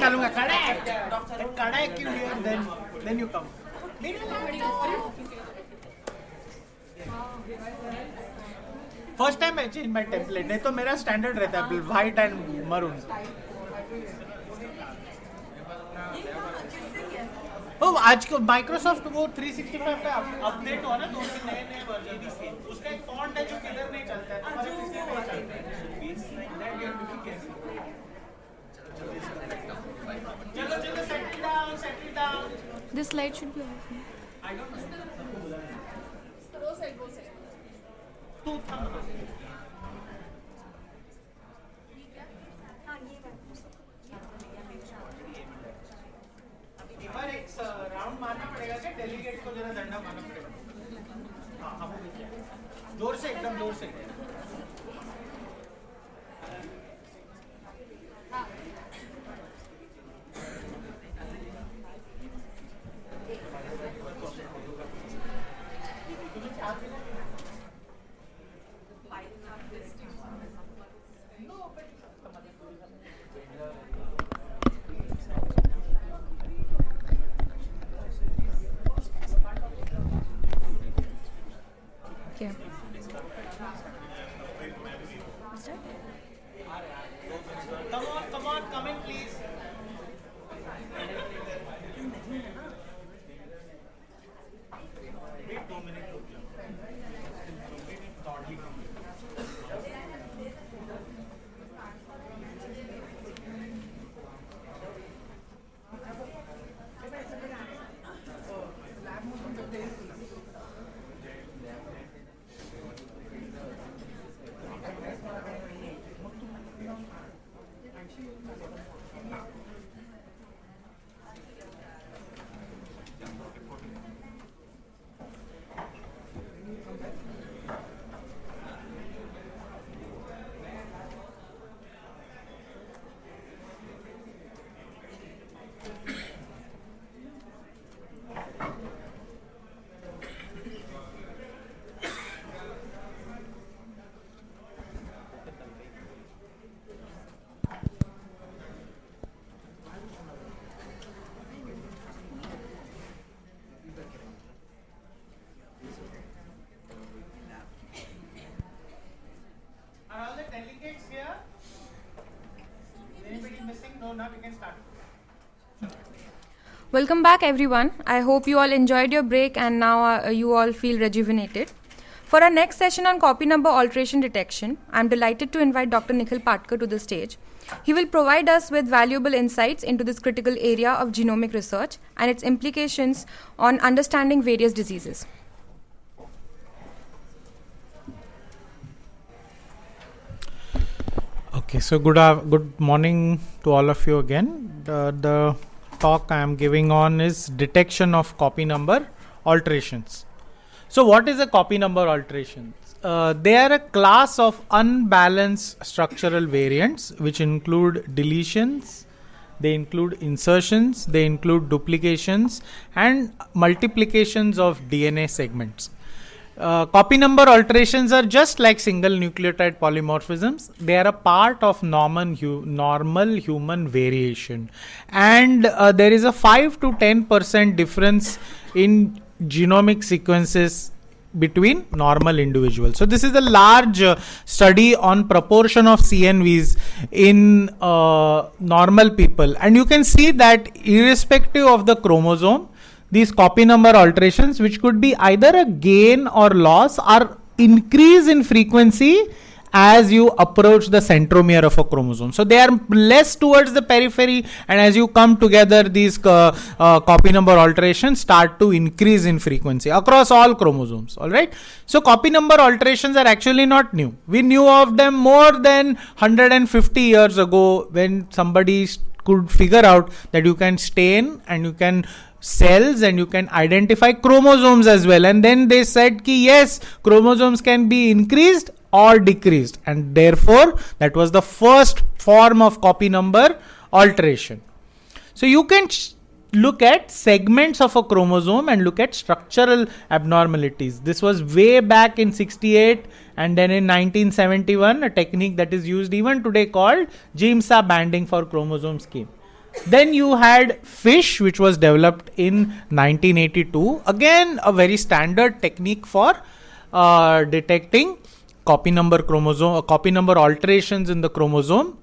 निकालूंगा. Correct you here, then you come. First time मैं change my template, नहीं तो मेरा स्टैंडर्ड रहता है व्हाइट एंड मरून. आज को माइक्रोसॉफ्ट वो 365 का अपडेट हुआ ना, तो उसके नए नए वर्जन, उसका एक फॉन्ट है जो किधर नहीं चलता है, तुम्हारे किसी पे चलता है. चलो settle down. This slide should be off. I don't know. Go side. तू थम. एक राउंड मारना पड़ेगा क्या? डेलीगेट को जरा डंडा मारना पड़ेगा. हाँ, जोर से, एकदम जोर से. Come in, please. Wait 2 minutes. Welcome back everyone. I hope you all enjoyed your break and now you all feel rejuvenated. For our next session on copy number alteration detection, I am delighted to invite Dr. Nikhil Patkar to the stage. He will provide us with valuable insights into this critical area of genomic research and its implications on understanding various diseases. Okay, so good morning to all of you again. The talk I am giving on is detection of copy number alterations. So what is a copy number alterations? They are a class of unbalanced structural variants which include deletions, they include insertions, they include duplications and multiplications of DNA segments. Copy number alterations are just like single nucleotide polymorphisms. They are a part of normal human variation, and there is a 5 to 10% difference in genomic sequences between normal individuals. So this is a large study on proportion of CNVs in normal people, and you can see that irrespective of the chromosome, these copy number alterations, which could be either a gain or loss, are increase in frequency as you approach the centromere of a chromosome. So they are less towards the periphery, and as you come together, these copy number alterations start to increase in frequency across all chromosomes. All right. So copy number alterations are actually not new. We knew of them more than 150 years ago when somebody could figure out that you can stain and you can cells and you can identify chromosomes as well, and then they said ki yes, chromosomes can be increased or decreased, and therefore that was the first form of copy number alteration. So you can look at segments of a chromosome and look at structural abnormalities. This was way back in 68, and then in 1971 a technique that is used even today called GIMSA banding for chromosomes came. Then you had FISH, which was developed in 1982. Again, a very standard technique for detecting copy number alterations in the chromosome.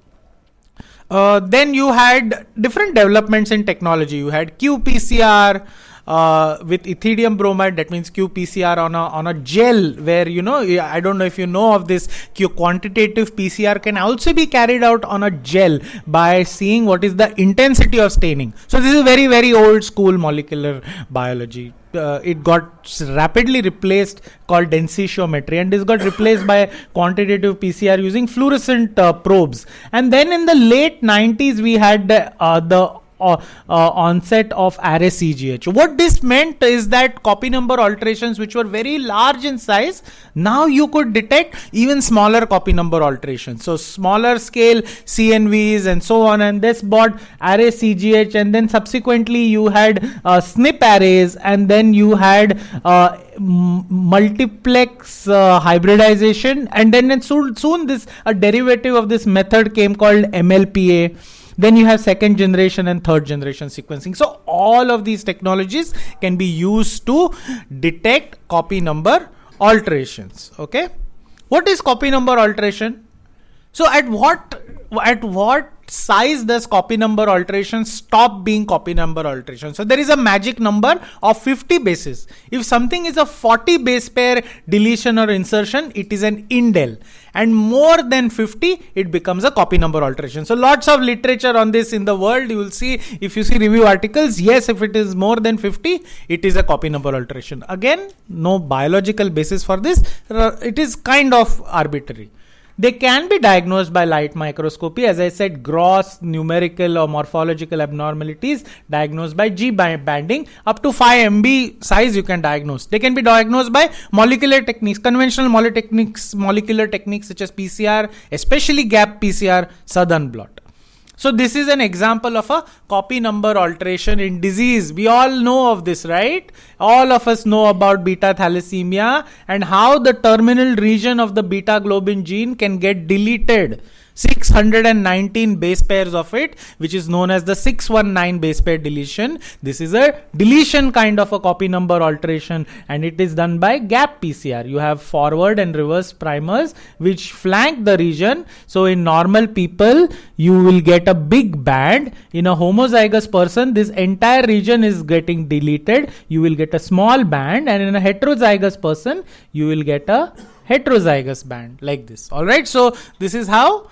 Then you had different developments in technology. You had qPCR with ethidium bromide, that means qPCR on a gel, where, I don't know if you know of this, quantitative PCR can also be carried out on a gel by seeing what is the intensity of staining. So this is very, very old school molecular biology. It got rapidly replaced, called densitiometry, and this got replaced by quantitative PCR using fluorescent probes. And then in the late 90s we had the onset of array-CGH. What this meant is that copy number alterations which were very large in size, now you could detect even smaller copy number alterations. So smaller scale CNVs and so on, and this brought array-CGH, and then subsequently you had SNP arrays, and then you had multiplex hybridization, and then soon this a derivative of this method came called MLPA. Then you have second generation and third generation sequencing. So all of these technologies can be used to detect copy number alterations. Okay. What is copy number alteration? So at what size does copy number alteration stop being copy number alteration? So there is a magic number of 50 bases. If something is a 40 base pair deletion or insertion, it is an indel, and more than 50, it becomes a copy number alteration. So lots of literature on this in the world. You will see, if you see review articles, yes, if it is more than 50, it is a copy number alteration. Again, no biological basis for this. It is kind of arbitrary. They can be diagnosed by light microscopy. As I said, gross numerical or morphological abnormalities diagnosed by G banding. Up to 5 MB size you can diagnose. They can be diagnosed by molecular techniques, conventional molecular techniques such as PCR, especially gap PCR, southern blot. So this is an example of a copy number alteration in disease. We all know of this, right? All of us know about beta thalassemia and how the terminal region of the beta globin gene can get deleted. 619 base pairs of it, which is known as the 619 base pair deletion. This is a deletion kind of a copy number alteration, and it is done by gap PCR. You have forward and reverse primers which flank the region. So in normal people, you will get a big band. In a homozygous person, this entire region is getting deleted. You will get a small band, and in a heterozygous person, you will get a heterozygous band like this. All right. So this is how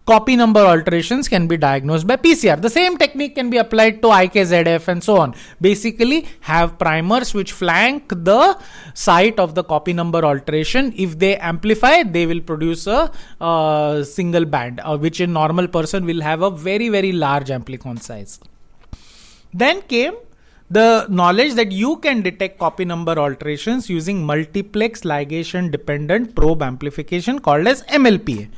copy number alterations can be diagnosed by PCR. The same technique can be applied to IKZF and so on. Basically, have primers which flank the site of the copy number alteration. If they amplify, they will produce a single band, which in normal person will have a very, very large amplicon size. Then came the knowledge that you can detect copy number alterations using multiplex ligation dependent probe amplification called as MLPA.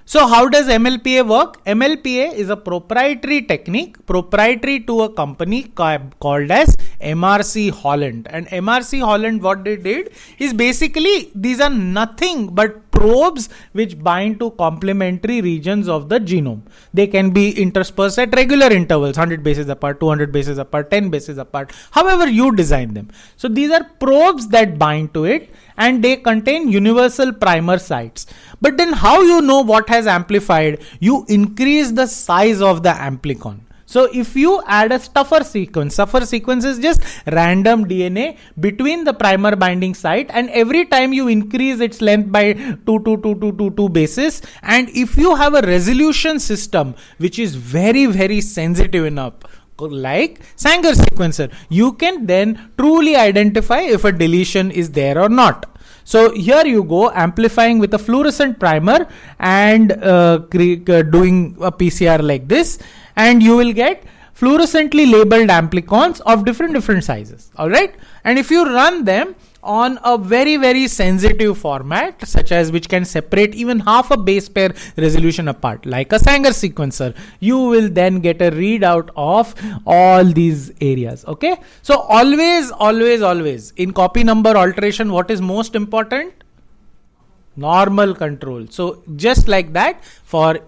So how does MLPA work? MLPA is a proprietary technique, proprietary to a company called as MRC Holland. And MRC Holland, what they did is basically, these are nothing but probes which bind to complementary regions of the genome. They can be interspersed at regular intervals, 100 bases apart, 200 bases apart, 10 bases apart, however you design them. So these are probes that bind to it, and they contain universal primer sites. But then how you know what has amplified? You increase the size of the amplicon. So if you add a stuffer sequence is just random DNA between the primer binding site, and every time you increase its length by 2 bases, and if you have a resolution system which is very, very sensitive enough, like Sanger sequencer, you can then truly identify if a deletion is there or not. So here you go, amplifying with a fluorescent primer and doing a PCR like this, and you will get fluorescently labeled amplicons of different sizes. All right. And if you run them on a very, very sensitive format, such as which can separate even half a base pair resolution apart, like a Sanger sequencer, you will then get a readout of all these areas. Okay. So always in copy number alteration, what is most important? normal control. So just like that,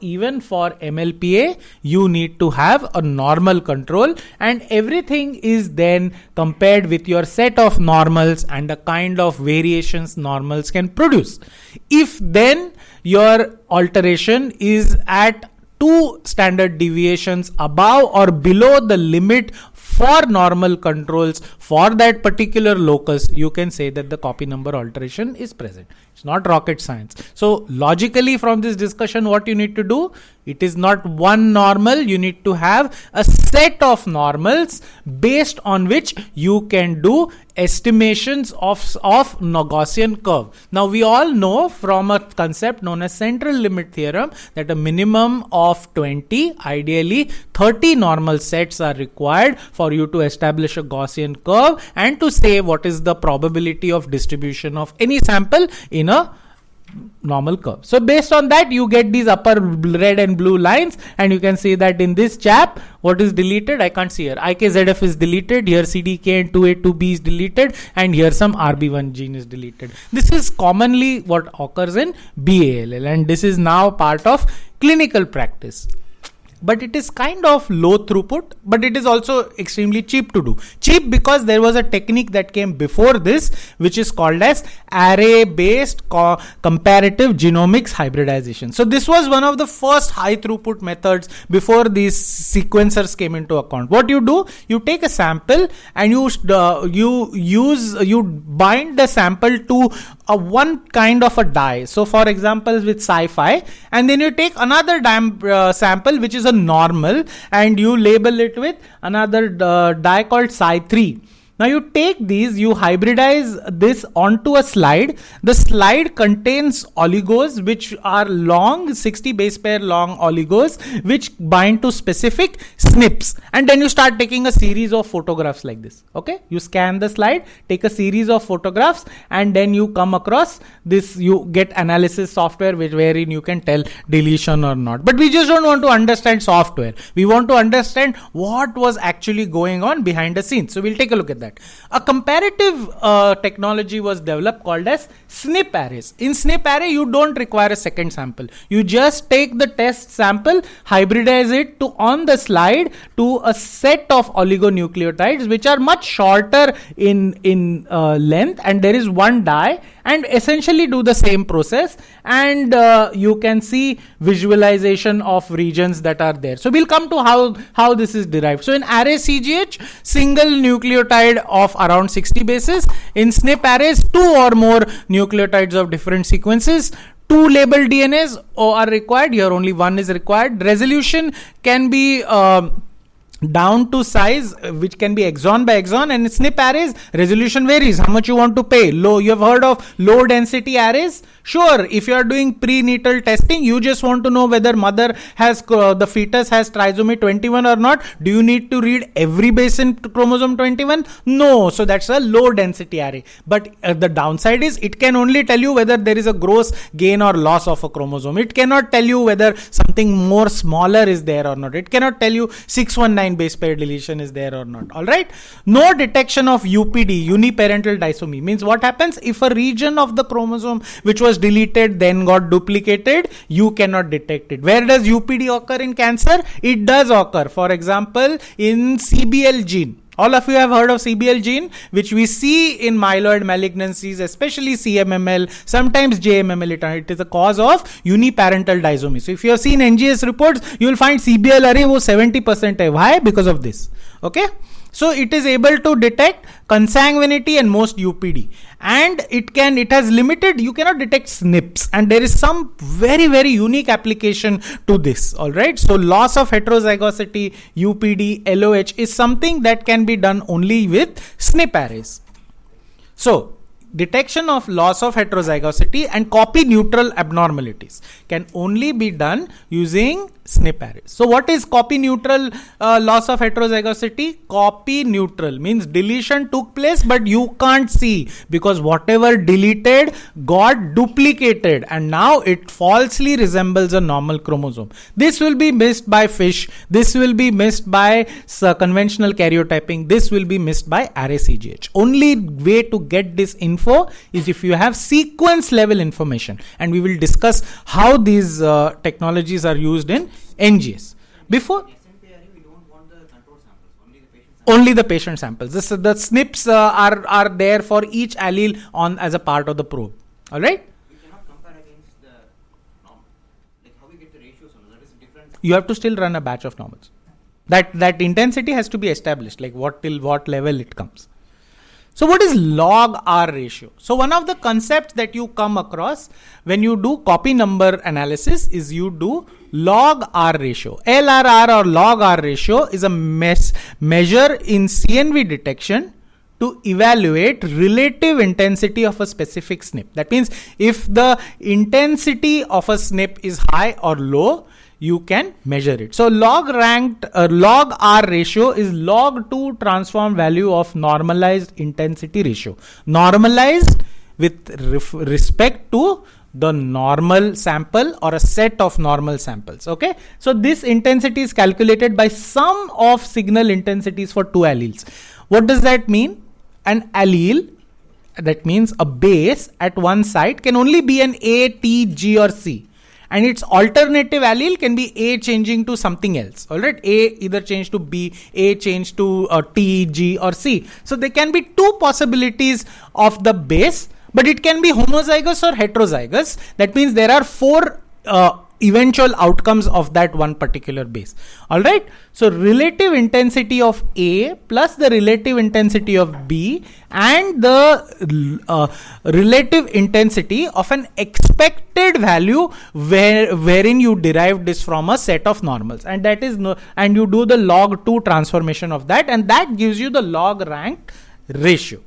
even for MLPA, you need to have a normal control, and everything is then compared with your set of normals and the kind of variations normals can produce. If then your alteration is at 2 standard deviations above or below the limit for normal controls for that particular locus, you can say that the copy number alteration is present. It's not rocket science. So logically from this discussion, what you need to do, it is not one normal, you need to have a set of normals based on which you can do estimations of Gaussian curve. Now we all know from a concept known as central limit theorem that a minimum of 20, ideally 30 normal sets are required for you to establish a Gaussian curve and to say what is the probability of distribution of any sample in a normal curve. So based on that, you get these upper red and blue lines, and you can see that in this chap, what is deleted? I can't see here. IKZF is deleted. Here CDK and 2A, 2B is deleted, and here some RB1 gene is deleted. This is commonly what occurs in BALL, and this is now part of clinical practice. But it is kind of low throughput, but it is also extremely cheap to do. Cheap because there was a technique that came before this, which is called as array-based comparative genomics hybridization. So this was one of the first high throughput methods before these sequencers came into account. What you do, you take a sample and you bind the sample to one kind of a dye. So for example, with sci-fi, and then you take another sample which is a normal, and you label it with another dye called Psi3. Now you take these, you hybridize this onto a slide. The slide contains oligos which are long, 60 base pair long oligos which bind to specific SNPs, and then you start taking a series of photographs like this. Okay, you scan the slide, take a series of photographs, and then you come across this, you get analysis software wherein you can tell deletion or not. But we just don't want to understand software. We want to understand what was actually going on behind the scenes. So we'll take a look at that. A comparative technology was developed called as SNP arrays. In SNP array, you don't require a second sample. You just take the test sample, hybridize it on the slide to a set of oligonucleotides which are much shorter in length, and there is one dye, and essentially do the same process, and you can see visualization of regions that are there. So we'll come to how this is derived. So in array CGH, single nucleotide of around 60 bases. In SNP arrays, 2 or more nucleotides of different sequences. 2 labeled DNAs are required. Here only 1 is required. Resolution can be down to size, which can be exon by exon, and in SNP arrays, resolution varies. How much you want to pay? Low. You have heard of low density arrays? Sure, if you are doing prenatal testing, you just want to know whether mother has, the fetus has trisomy 21 or not. Do you need to read every base in chromosome 21? No. So that's a low density array. But the downside is it can only tell you whether there is a gross gain or loss of a chromosome. It cannot tell you whether something more smaller is there or not. It cannot tell you 619 base pair deletion is there or not. All right. No detection of UPD, uniparental disomy, means what happens if a region of the chromosome which was deleted then got duplicated, you cannot detect it. Where does UPD occur in cancer? It does occur. For example, in CBL gene. All of you have heard of CBL gene, which we see in myeloid malignancies, especially CMML, sometimes JMML. It is a cause of uniparental disomy. So if you have seen NGS reports, you will find CBL array was 70%. Why? Because of this. Okay. So it is able to detect consanguinity and most UPD, and it has limited, you cannot detect SNPs, and there is some very, very unique application to this. All right. So loss of heterozygosity, UPD, LOH is something that can be done only with SNP arrays. So detection of loss of heterozygosity and copy neutral abnormalities can only be done using SNP arrays. So what is copy neutral loss of heterozygosity? Copy neutral means deletion took place but you can't see because whatever deleted got duplicated and now it falsely resembles a normal chromosome. This will be missed by fish. This will be missed by conventional karyotyping. This will be missed by array CGH. Only way to get this info is if you have sequence level information, and we will discuss how these technologies are used in NGS. Before only the patient samples. The SNPs are there for each allele on as a part of the probe. All right. We cannot compare against the normal. Like how we get the ratios on that is different. You have to still run a batch of normals. That intensity has to be established, like till what level it comes. So what is log R ratio? So one of the concepts that you come across when you do copy number analysis is you do log R ratio. LRR or log R ratio is a measure in CNV detection to evaluate relative intensity of a specific SNP. That means if the intensity of a SNP is high or low, you can measure it. So log R ratio is log 2 transform value of normalized intensity ratio. Normalized with respect to the normal sample or a set of normal samples. Okay. So this intensity is calculated by sum of signal intensities for two alleles. What does that mean? An allele, that means a base at one site, can only be an A, T, G or C. And its alternative allele can be A changing to something else. Alright, A either change to B, A change to T, G or C. So there can be two possibilities of the base, but it can be homozygous or heterozygous. That means there are four eventual outcomes of that one particular base. Alright, so relative intensity of A plus the relative intensity of B and the relative intensity of an expected value wherein you derive this from a set of normals, and that is and you do the log 2 transformation of that, and that gives you the log ranked ratio.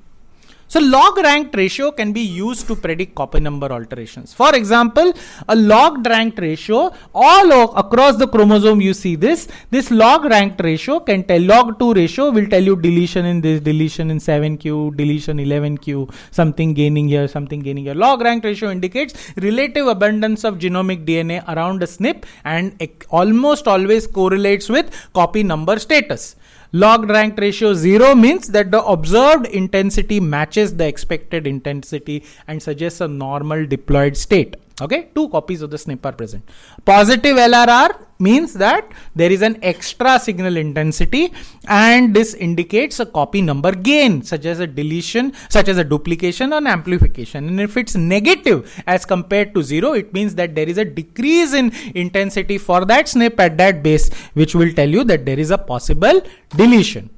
So log ranked ratio can be used to predict copy number alterations. For example, a log ranked ratio all across the chromosome, you see this log ranked ratio can tell, log 2 ratio will tell you deletion in this, deletion in 7q, deletion 11q, something gaining here, something gaining here. Log ranked ratio indicates relative abundance of genomic DNA around a SNP and it almost always correlates with copy number status. Log ranked ratio 0 means that the observed intensity matches the expected intensity and suggests a normal diploid state. Okay, two copies of the SNP are present. Positive LRR means that there is an extra signal intensity and this indicates a copy number gain, such as a deletion, such as a duplication or amplification. And if it's negative as compared to 0, it means that there is a decrease in intensity for that SNP at that base, which will tell you that there is a possible deletion.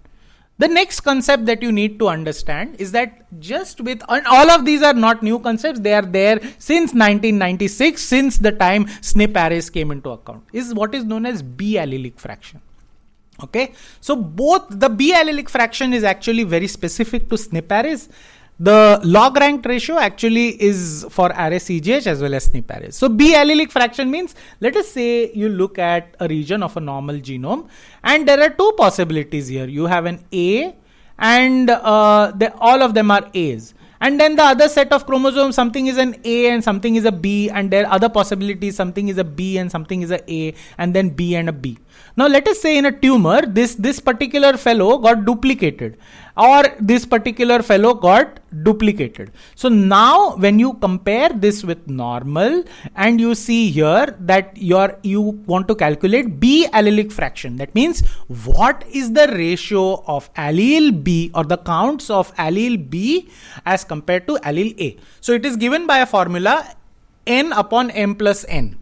The next concept that you need to understand is that just with, and all of these are not new concepts, they are there since 1996, since the time SNP arrays came into account, is what is known as B allelic fraction. Okay, so both the B allelic fraction is actually very specific to SNP arrays. The log ranked ratio actually is for array CGH as well as SNP arrays. So B allelic fraction means, let us say you look at a region of a normal genome and there are two possibilities here. You have an A and all of them are A's. And then the other set of chromosomes, something is an A and something is a B, and there are other possibilities, something is a B and something is a A, and then B and a B. Now let us say in a tumor, this particular fellow got duplicated, or this particular fellow got duplicated. So now when you compare this with normal and you see here that you want to calculate B allelic fraction, that means what is the ratio of allele B or the counts of allele B as compared to allele A. So it is given by a formula n upon m plus n.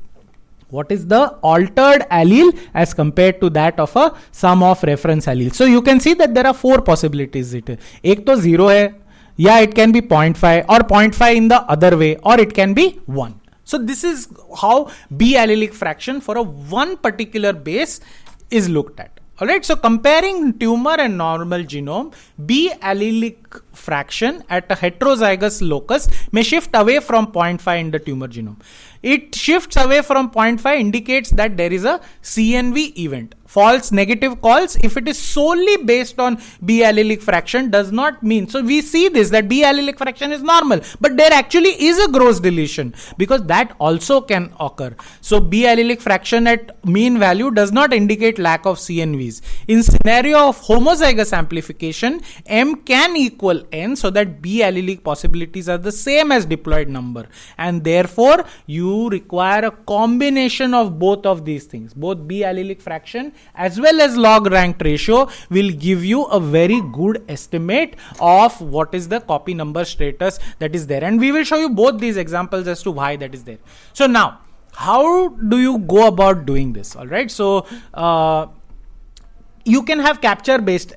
What is the altered allele as compared to that of a sum of reference alleles? So you can see that there are four possibilities. Ek to 0 hai, yeah, it can be 0.5 or 0.5 in the other way, or it can be 1. So this is how B allelic fraction for a one particular base is looked at. Alright, so comparing tumor and normal genome, B allelic fraction at a heterozygous locus may shift away from 0.5 in the tumor genome. it shifts away from 0.5 indicates that there is a CNV event. False negative calls, if it is solely based on B allelic fraction, does not mean. So we see this, that B allelic fraction is normal, but there actually is a gross deletion, because that also can occur. So B allelic fraction at mean value does not indicate lack of CNVs. In scenario of homozygous amplification, M can equal N, so that B allelic possibilities are the same as diploid number, and therefore you require a combination of both of these things. Both B allelic fraction as well as log ranked ratio will give you a very good estimate of what is the copy number status that is there, and we will show you both these examples as to why that is there. So now, how do you go about doing this? All right, so you can have capture based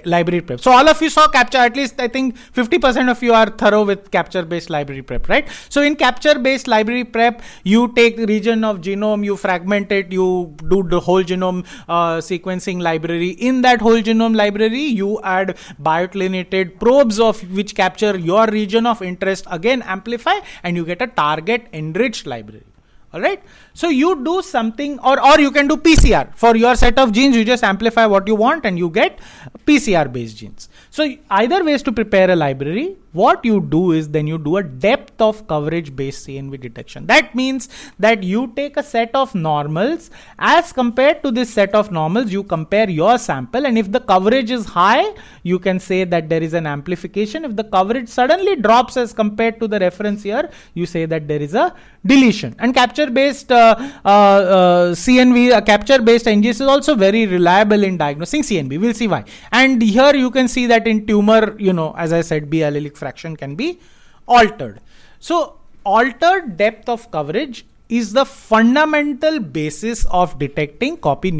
library prep. So all of you saw capture, at least I think 50% of you are thorough with capture based library prep, right? So in capture based library prep, you take the region of genome, you fragment it, you do the whole genome sequencing library. In that whole genome library, you add bioclinated probes of which capture your region of interest, again amplify, and you get a target enriched library. All right, so you do something, or you can do PCR for your set of genes. You just amplify what you want and you get PCR based genes. So either ways to prepare a library, what you do is then you do a depth of coverage based CNV detection. That means that you take a set of normals, as compared to this set of normals, you compare your sample, and if the coverage is high, you can say that there is an amplification. If the coverage suddenly drops as compared to the reference here, you say that there is a deletion. And capture based CNV, capture based NGS is also very reliable in diagnosing CNV. We'll see why. And here you can see that in tumor, as I said, B allelic fraction can be altered. So altered depth of coverage is the fundamental basis of detecting copy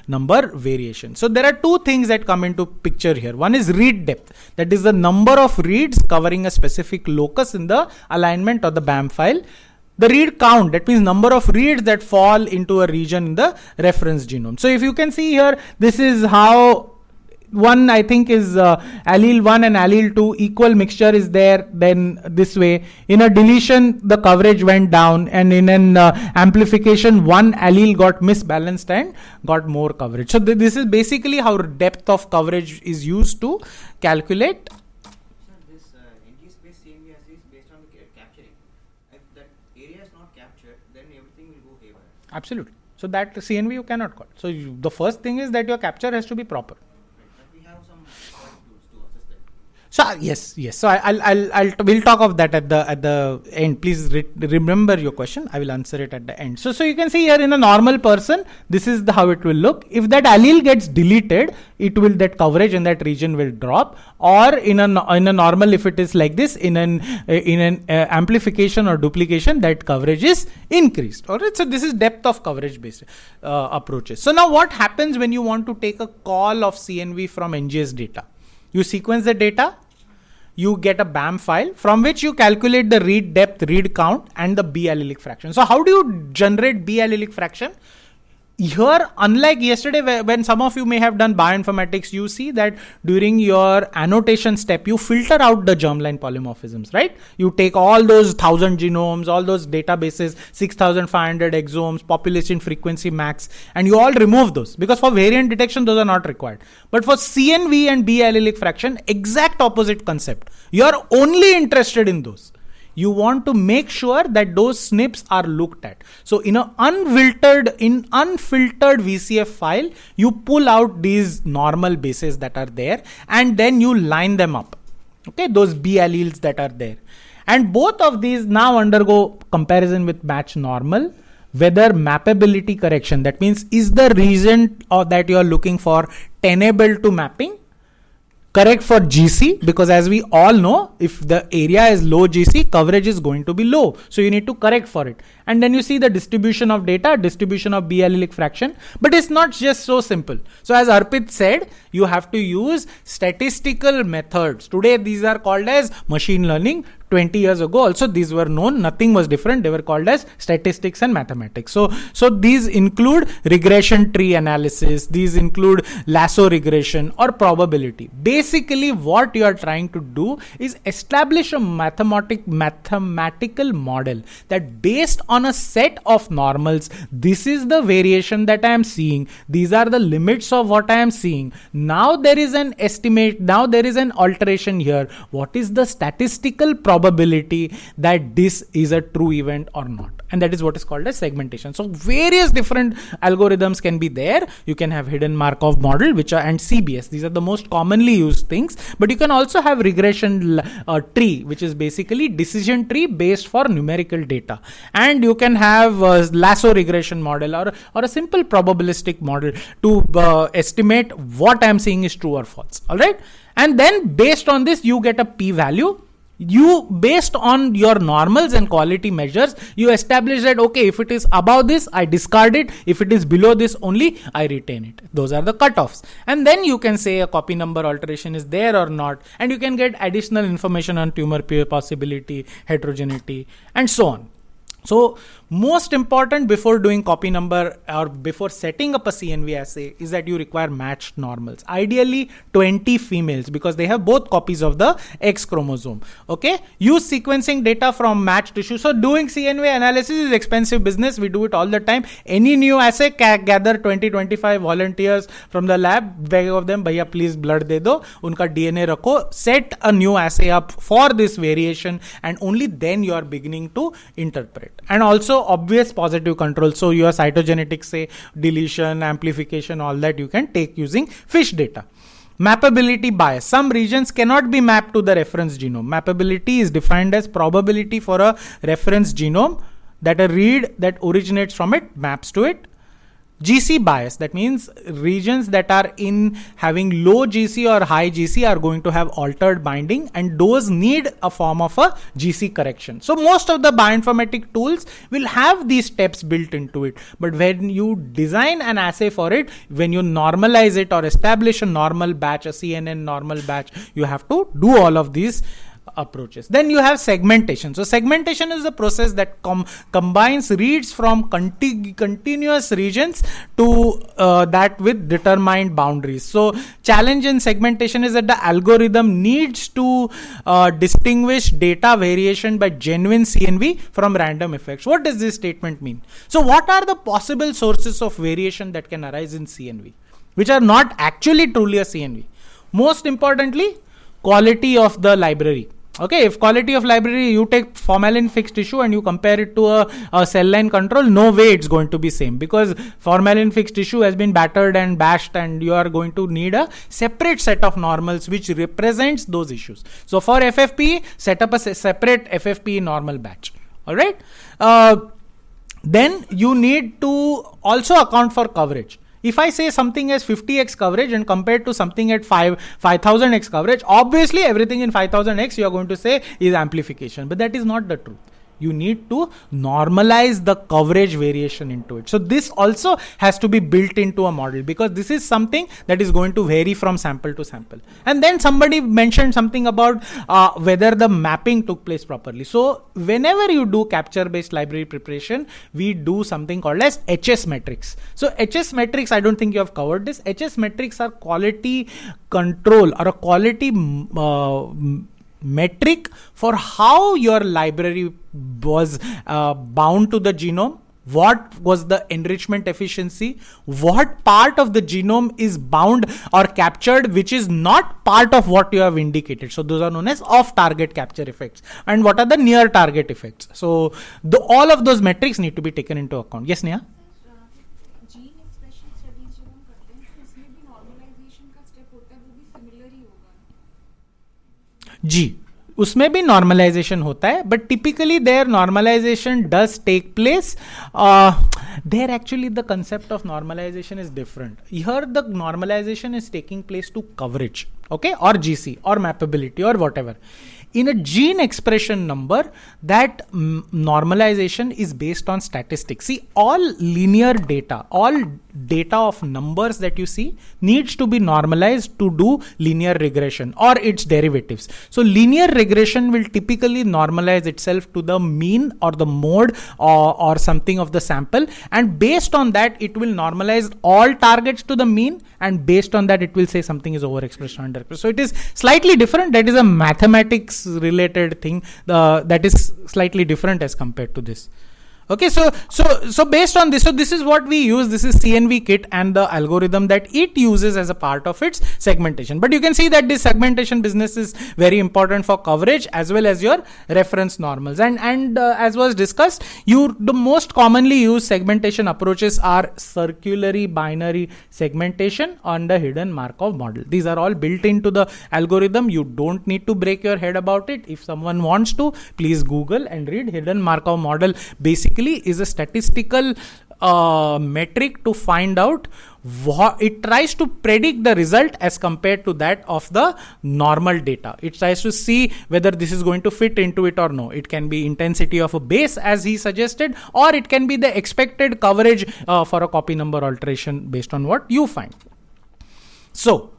number variation. So there are two things that come into picture here. One is read depth, that is the number of reads covering a specific locus in the alignment of the BAM file. The read count, that means number of reads that fall into a region in the reference genome. So if you can see here, this is how one, I think, is allele 1 and allele 2 equal mixture is there. Then this way, in a deletion the coverage went down, and in an amplification one allele got misbalanced and got more coverage. So this is basically how depth of coverage is used to calculate. This NGS based CNV is based on the capturing. If that area is not captured, then everything will go haywire. Absolutely. So that CNV you cannot call. So the first thing is that your capture has to be proper. So yes. So we'll talk of that at the end. Please remember your question. I will answer it at the end. So you can see here, in a normal person, this is how it will look. If that allele gets deleted, that coverage in that region will drop. Or in a normal, if it is like this, in an amplification or duplication, that coverage is increased. Alright. So this is depth of coverage based approaches. So now what happens when you want to take a call of CNV from NGS data? You sequence the data. You get a BAM file from which you calculate the read depth, read count, and the B allelic fraction. So how do you generate B allelic fraction? Here, unlike yesterday, when some of you may have done bioinformatics, you see that during your annotation step, you filter out the germline polymorphisms, right? You take all those 1,000 genomes, all those databases, 6,500 exomes, population frequency max, and you all remove those, because for variant detection, those are not required. But for CNV and B allelic fraction, exact opposite concept. You are only interested in those. You want to make sure that those SNPs are looked at. So in an unfiltered VCF file, you pull out these normal bases that are there, and then you line them up. Okay, those B alleles that are there. And both of these now undergo comparison with match normal, whether mappability correction. That means, is the region that you are looking for tenable to mapping? Correct for GC, because as we all know, if the area is low GC, coverage is going to be low. So you need to correct for it. And then you see the distribution of data, distribution of B allelic fraction. But it's not just so simple. So as Arpit said, you have to use statistical methods. Today these are called as machine learning. 20 years ago also these were known, nothing was different, they were called as statistics and mathematics. So these include regression tree analysis, these include lasso regression or probability. Basically what you are trying to do is establish a mathematical model that based on a set of normals, this is the variation that I am seeing, these are the limits of what I am seeing. Now there is an estimate, now there is an alteration here. What is the statistical probability that this is a true event or not? And that is what is called as segmentation. So various different algorithms can be there. You can have hidden Markov model, which are, and CBS. These are the most commonly used things. But you can also have regression tree, which is basically decision tree based for numerical data. And you can have a lasso regression model or a simple probabilistic model to estimate what I am seeing is true or false. All right. And then based on this, you get a p-value. You, based on your normals and quality measures, you establish that, okay, if it is above this, I discard it. If it is below this only, I retain it. Those are the cutoffs. And then you can say a copy number alteration is there or not. And you can get additional information on tumor possibility, heterogeneity, and so on. So most important before doing copy number or before setting up a CNV assay is that you require matched normals. Ideally 20 females because they have both copies of the X chromosome. Okay. Use sequencing data from matched tissue. So doing CNV analysis is expensive business. We do it all the time. Any new assay, gather 20-25 volunteers from the lab, beg of them, bhaiya please blood de do, unka DNA rakho, set a new assay up for this variation, and only then you are beginning to interpret. And also obvious positive control. So your cytogenetics, say deletion, amplification, all that you can take using fish data. Mappability bias. Some regions cannot be mapped to the reference genome. Mappability is defined as probability for a reference genome that a read that originates from it maps to it. GC bias, that means regions that are in having low GC or high GC are going to have altered binding, and those need a form of a GC correction. So most of the bioinformatic tools will have these steps built into it, but when you design an assay for it, when you normalize it or establish a normal batch, a CNN normal batch, you have to do all of these approaches. Then you have segmentation. So segmentation is the process that combines reads from continuous regions to that with determined boundaries. So challenge in segmentation is that the algorithm needs to distinguish data variation by genuine CNV from random effects. What does this statement mean? So what are the possible sources of variation that can arise in CNV, which are not actually truly a CNV? Most importantly, quality of the library. Okay, if quality of library, you take formalin fixed tissue and you compare it to a cell line control, no way it's going to be same, because formalin fixed tissue has been battered and bashed, and you are going to need a separate set of normals which represents those issues. So for FFPE, set up a separate FFPE normal batch. All right. Then you need to also account for coverage. If I say something has 50x coverage and compared to something at 5000x coverage, obviously everything in 5000x you are going to say is amplification, but that is not the truth. You need to normalize the coverage variation into it. So this also has to be built into a model, because this is something that is going to vary from sample to sample. And then somebody mentioned something about whether the mapping took place properly. So whenever you do capture based library preparation, we do something called as HS metrics. So HS metrics, I don't think you have covered this. HS metrics are quality control or a quality metric for how your library was bound to the genome, what was the enrichment efficiency, what part of the genome is bound or captured which is not part of what you have indicated. So those are known as off-target capture effects, and what are the near-target effects. So all of those metrics need to be taken into account. Yes, Neha? Gene expression studies जो हम करते हैं तो उसमें भी normalisation का step होता है, वो भी सिमिलर ही होगा जी, उसमें भी नॉर्मलाइजेशन होता है, but typically there normalisation does take place. There actually the concept of normalisation is different. Here the normalisation is taking place to coverage, okay, or GC or mappability or whatever. in a gene expression number, that normalization is based on statistics. See, all linear data, all data of numbers that you see needs to be normalized to do linear regression or its derivatives. So linear regression will typically normalize itself to the mean or the mode or something of the sample, and based on that it will normalize all targets to the mean, and based on that it will say something is overexpressed or underexpressed. So it is slightly different. That is a mathematics related thing that is slightly different as compared to this. Okay, so based on this, so this is what we use. This is CNV kit and the algorithm that it uses as a part of its segmentation. But you can see that this segmentation business is very important for coverage as well as your reference normals. And as was discussed, the most commonly used segmentation approaches are circularly binary segmentation on the hidden Markov model. These are all built into the algorithm. You don't need to break your head about it. If someone wants to, please Google and read. Hidden Markov model basically is a statistical metric to find out what it tries to predict the result as compared to that of the normal data. It tries to see whether this is going to fit into it or no. It can be intensity of a base as he suggested, or it can be the expected coverage for a copy number alteration based on what you find. So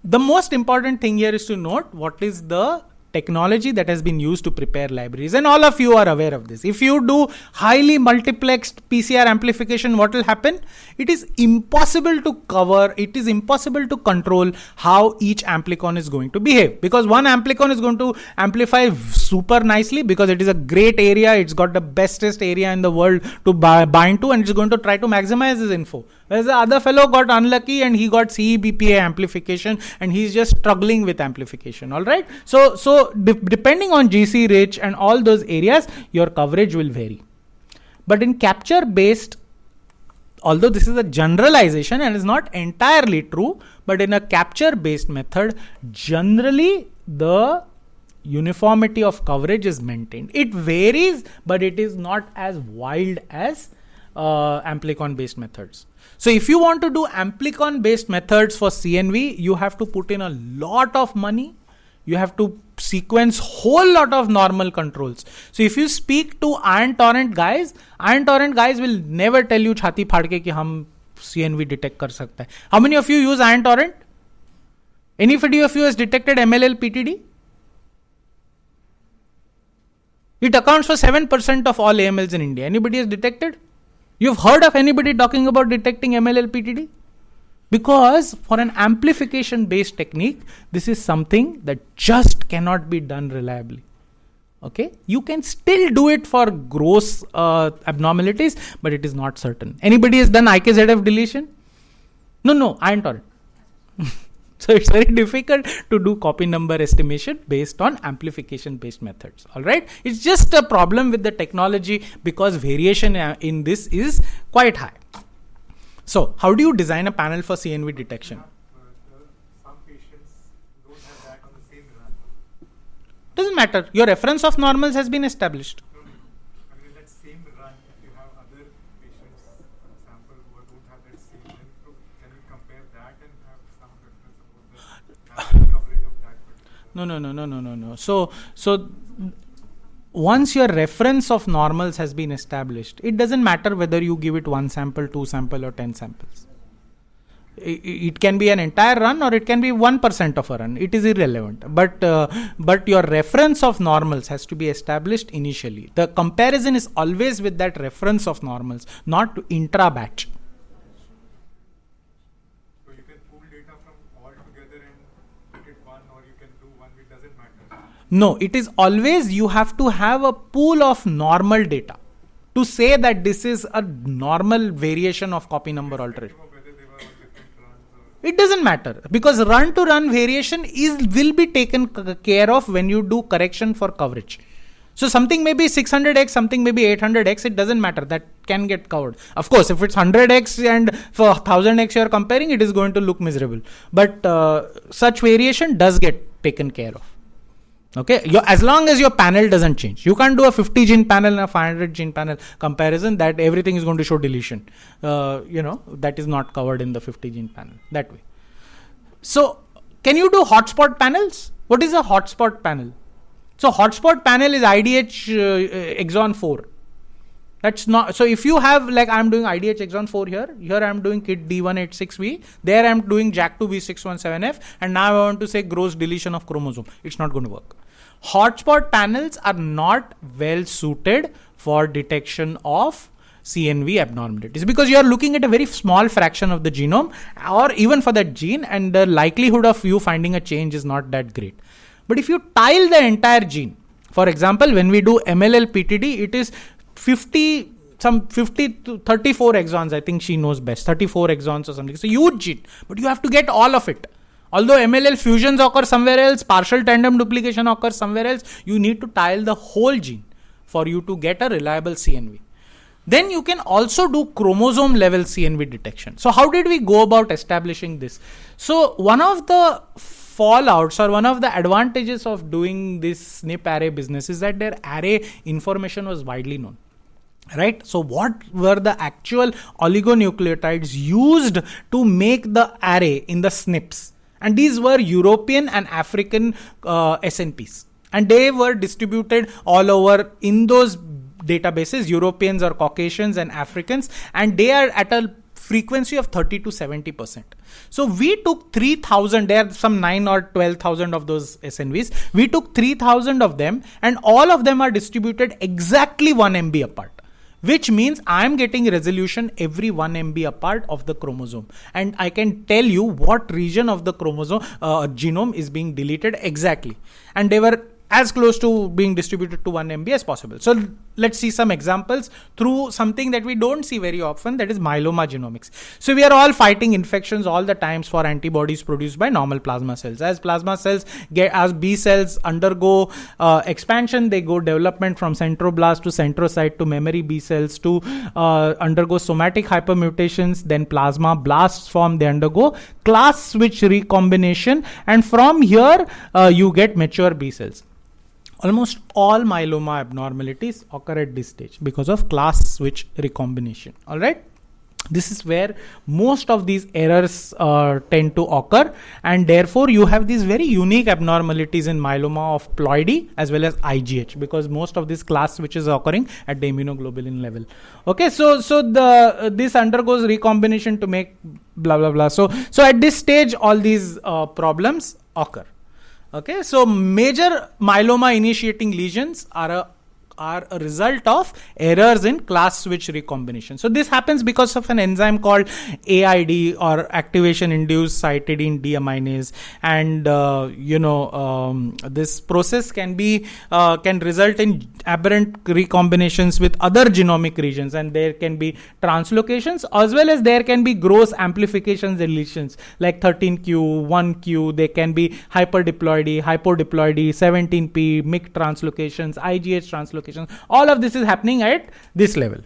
the most important thing here is to note what is the technology that has been used to prepare libraries, and all of you are aware of this. If you do highly multiplexed PCR amplification, what will happen? It is impossible to cover, it is impossible to control how each amplicon is going to behave, because one amplicon is going to amplify super nicely because it is a great area, it's got the bestest area in the world to bind to, and it's going to try to maximize this info. Whereas the other fellow got unlucky and he got CEBPA amplification and he's just struggling with amplification. All right. So depending on GC rich and all those areas, your coverage will vary. But in capture based, although this is a generalization and is not entirely true, but in a capture based method, generally the uniformity of coverage is maintained. It varies, but it is not as wild as amplicon based methods. So if you want to do amplicon based methods for CNV, you have to put in a lot of money. You have to sequence whole lot of normal controls. So if you speak to iron torrent guys will never tell you छाती फाड़ के कि हम CNV detect कर सकता है. How many of you use iron torrent? Anybody of you has detected MLL PTD? It accounts for 7% of all AMLs in India. Anybody has detected? You've heard of anybody talking about detecting MLL PTD? Because for an amplification based technique, this is something that just cannot be done reliably. Okay, you can still do it for gross abnormalities, but it is not certain. Anybody has done IKZF deletion? No, iron torrent. So it's very difficult to do copy number estimation based on amplification based methods. All right, it's just a problem with the technology because variation in this is quite high. So how do you design a panel for CNV detection? Some patients don't have that on the same run. Doesn't matter. Your reference of normals has been established. I mean, in that same run, if you have other patients, for example, who don't have that same run, can you compare that and have some reference about the coverage of that particular? No. So once your reference of normals has been established, it doesn't matter whether you give it 1 sample, 2 sample or 10 samples. It can be an entire run or it can be 1% of a run. It is irrelevant. But your reference of normals has to be established initially. The comparison is always with that reference of normals, not intra-batch. So you can pool data from all together and pick it one, or you can do one, it doesn't matter. No, it is always you have to have a pool of normal data to say that this is a normal variation of copy number alteration. Whether they were on different runs or... It doesn't matter because run to run variation will be taken care of when you do correction for coverage. So something may be 600x, something may be 800x, it doesn't matter, that can get covered. Of course, if it's 100x and for 1000x you are comparing, it is going to look miserable. But such variation does get taken care of. Okay, as long as your panel doesn't change. You can't do a 50 gene panel and a 500 gene panel comparison that everything is going to show deletion. That is not covered in the 50 gene panel that way. So can you do hotspot panels? What is a hotspot panel? So hotspot panel is IDH exon 4. That's not, so if you have, like I'm doing IDH exon 4 here I'm doing KIT D186V, there I'm doing JAK2B617F, and now I want to say gross deletion of chromosome. It's not going to work. Hotspot panels are not well suited for detection of CNV abnormalities because you are looking at a very small fraction of the genome or even for that gene, and the likelihood of you finding a change is not that great. But if you tile the entire gene, for example, when we do MLL PTD, it is 50 to 34 exons, I think she knows best, 34 exons or something. It's a huge gene, but you have to get all of it. Although MLL fusions occur somewhere else, partial tandem duplication occurs somewhere else, you need to tile the whole gene for you to get a reliable CNV. Then you can also do chromosome level CNV detection. So how did we go about establishing this? So one of the fallouts or one of the advantages of doing this SNP array business is that their array information was widely known. Right? So what were the actual oligonucleotides used to make the array in the SNPs? And these were European and African SNPs. And they were distributed all over in those databases, Europeans or Caucasians and Africans, and they are at a frequency of 30 to 70%. So we took 3,000, there are some 9 or 12,000 of those SNVs. We took 3,000 of them, and all of them are distributed exactly 1 MB apart, which means I am getting resolution every 1 MB apart of the chromosome. And I can tell you what region of the chromosome genome is being deleted exactly. And they were as close to being distributed to 1 MB as possible. So let's see some examples through something that we don't see very often, that is myeloma genomics. So we are all fighting infections all the times for antibodies produced by normal plasma cells. As plasma cells as B cells undergo expansion, they go development from centroblast to centrocyte to memory B cells to undergo somatic hypermutations, then plasma blasts form, they undergo class switch recombination, and from here you get mature B cells. Almost all myeloma abnormalities occur at this stage because of class switch recombination. All right. This is where most of these errors tend to occur, and therefore you have these very unique abnormalities in myeloma of ploidy as well as IgH, because most of this class switch is occurring at the immunoglobulin level. Okay, so this undergoes recombination to make blah blah blah. So at this stage all these problems occur. Okay, so major myeloma initiating lesions are a result of errors in class switch recombination. So this happens because of an enzyme called AID, or activation induced cytidine deaminase, and this process can result in aberrant recombinations with other genomic regions, and there can be translocations as well as there can be gross amplifications deletions like 13q, 1q. There can be hyperdiploidy, hypodiploidy, 17p, MYC translocations, IGH translocations. All of this is happening at this level.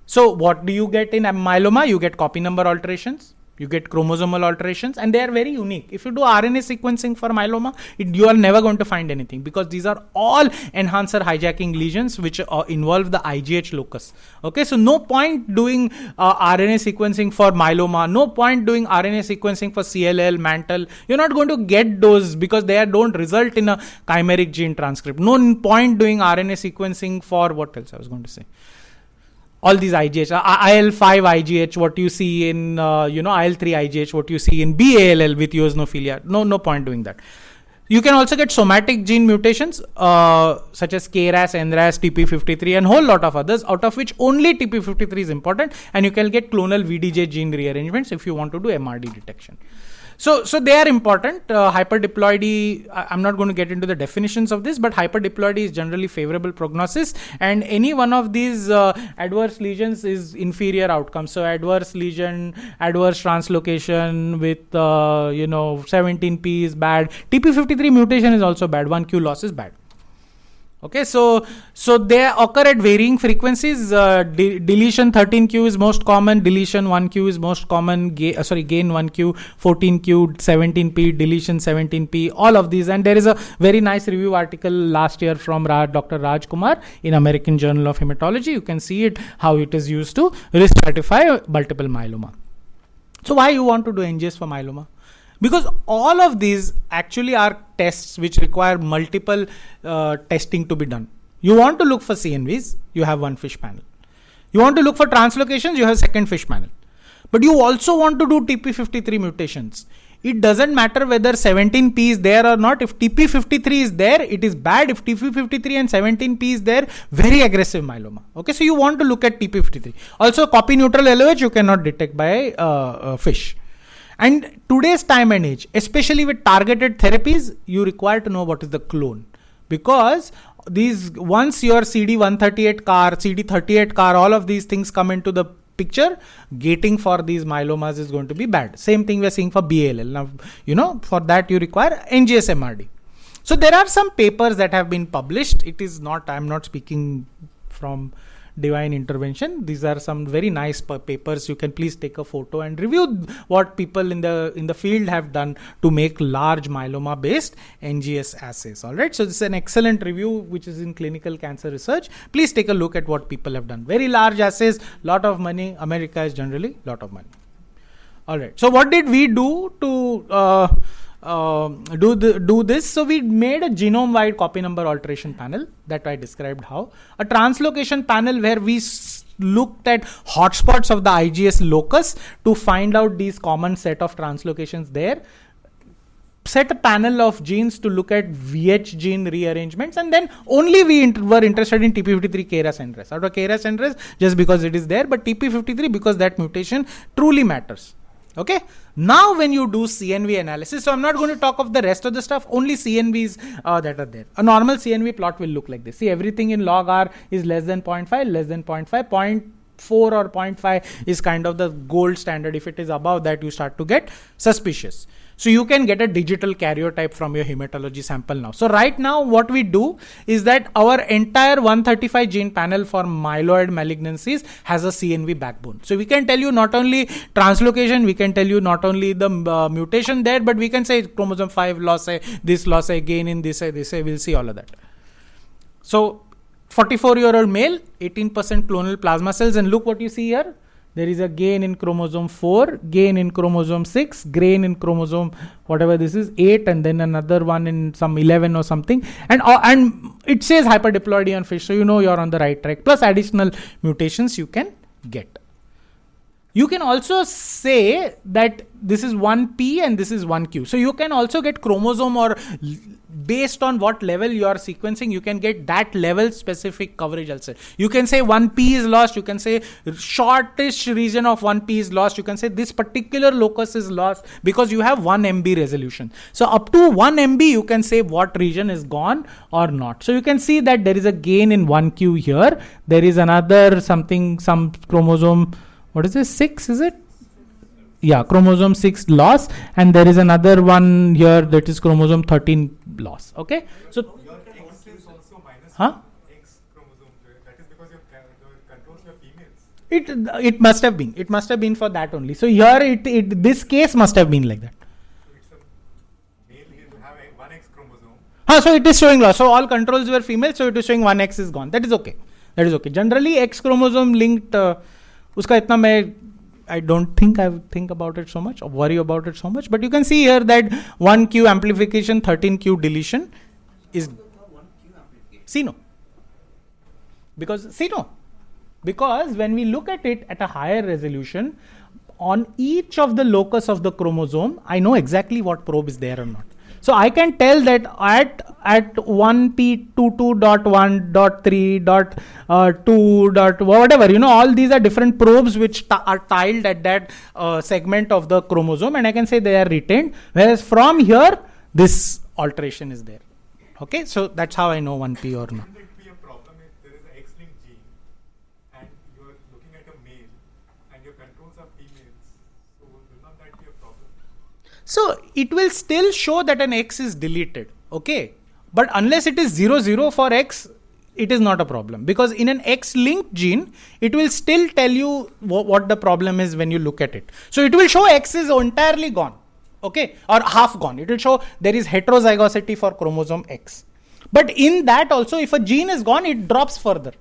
So what do you get in myeloma? You get copy number alterations, you get chromosomal alterations, and they are very unique. If you do RNA sequencing for myeloma, you are never going to find anything, because these are all enhancer hijacking lesions which involve the IGH locus. Okay, so no point doing RNA sequencing for myeloma, no point doing RNA sequencing for CLL, mantle. You're not going to get those because they don't result in a chimeric gene transcript. No point doing RNA sequencing for what else I was going to say. All these IGH, IL-5 IGH, what you see in, IL-3 IGH, what you see in BALL with eosinophilia. No point doing that. You can also get somatic gene mutations, such as KRAS, NRAS, TP53, and whole lot of others, out of which only TP53 is important, and you can get clonal VDJ gene rearrangements if you want to do MRD detection. So they are important. Hyperdiploidy, I'm not going to get into the definitions of this, but hyperdiploidy is generally favorable prognosis, and any one of these adverse lesions is inferior outcome. So adverse lesion, adverse translocation with 17p is bad. TP53 mutation is also bad. 1q loss is bad. Okay, so they occur at varying frequencies. Deletion 13q is most common, deletion 1q is most common, gain 1q, 14q, 17p, deletion 17p, all of these. And there is a very nice review article last year from Dr. Raj Kumar in American Journal of Hematology. You can see it, how it is used to risk stratify multiple myeloma. So why you want to do NGS for myeloma? Because all of these actually are tests which require multiple testing to be done. You want to look for CNVs, you have one fish panel. You want to look for translocations, you have second fish panel. But you also want to do TP53 mutations. It doesn't matter whether 17p is there or not. If TP53 is there, it is bad. If TP53 and 17p is there, very aggressive myeloma. Okay, so you want to look at TP53. Also, copy neutral LOH you cannot detect by fish. And today's time and age, especially with targeted therapies, you require to know what is the clone. Because these, once your CD138 CAR, CD38 CAR, all of these things come into the picture, gating for these myelomas is going to be bad. Same thing we're seeing for BALL. Now, for that you require NGS MRD. So there are some papers that have been published. It is not, I'm not speaking from divine intervention. These are some very nice papers. You can please take a photo and review what people in the field have done to make large myeloma based NGS assays. All right. So this is an excellent review which is in clinical cancer research. Please take a look at what people have done. Very large assays, lot of money. America is generally lot of money. All right. So what did we do to do this? So we made a genome wide copy number alteration panel that I described how. A translocation panel where we looked at hotspots of the IGS locus to find out these common set of translocations there. Set a panel of genes to look at VH gene rearrangements, and then only we were interested in TP53 KRAS NRAS. Out of KRAS NRAS just because it is there, but TP53 because that mutation truly matters. Okay. Now when you do CNV analysis, so I'm not going to talk of the rest of the stuff, only CNVs that are there. A normal CNV plot will look like this. See, everything in log R is less than 0.5, less than 0.5, 0.4 or 0.5 is kind of the gold standard. If it is above that, you start to get suspicious. So you can get a digital karyotype from your hematology sample now. So right now what we do is that our entire 135 gene panel for myeloid malignancies has a CNV backbone. So we can tell you not only translocation, we can tell you not only the mutation there, but we can say chromosome 5 loss, this loss, gain in this, we'll see all of that. So 44-year-old male, 18% clonal plasma cells, and look what you see here. There is a gain in chromosome 4, gain in chromosome 6, gain in chromosome whatever this is 8, and then another one in some 11 or something. And it says hyperdiploidy on fish, so you know you're on the right track. Plus additional mutations you can get. You can also say that this is 1P and this is 1Q. So you can also get chromosome, or based on what level you are sequencing, you can get that level specific coverage also. You can say 1P is lost. You can say shortest region of 1P is lost. You can say this particular locus is lost because you have 1 MB resolution. So up to 1 MB, you can say what region is gone or not. So you can see that there is a gain in 1Q here. There is another something, some chromosome, what is this, 6 is it? Yeah, chromosome 6 loss, and there is another one here that is chromosome 13 loss. Okay, so Your X is also minus X chromosome. That is because your controls your females. it must have been. It must have been for that only. So here this case must have been like that. So it's a male here to have a 1X chromosome. So it is showing loss. So all controls were female. So it is showing 1X is gone. That is okay. That is okay. Generally X chromosome linked. Uska itna I don't think I think about it so much or worry about it so much. But you can see here that 1Q amplification, 13Q deletion is CNO. Because when we look at it at a higher resolution, on each of the locus of the chromosome, I know exactly what probe is there or not. So I can tell that at 1P22.1.3.2. Whatever, all these are different probes which are tiled at that segment of the chromosome, and I can say they are retained. Whereas from here, this alteration is there. Okay, so that's how I know 1P or not. Wouldn't it be a problem if there is an X-linked gene and you are looking at a male and your controls are females? So will not that be a problem? So it will still show that an X is deleted, okay? But unless it is 00 for X, it is not a problem. Because in an X-linked gene, it will still tell you what the problem is when you look at it. So it will show X is entirely gone, okay? Or half gone. It will show there is heterozygosity for chromosome X. But in that also, if a gene is gone, it drops further.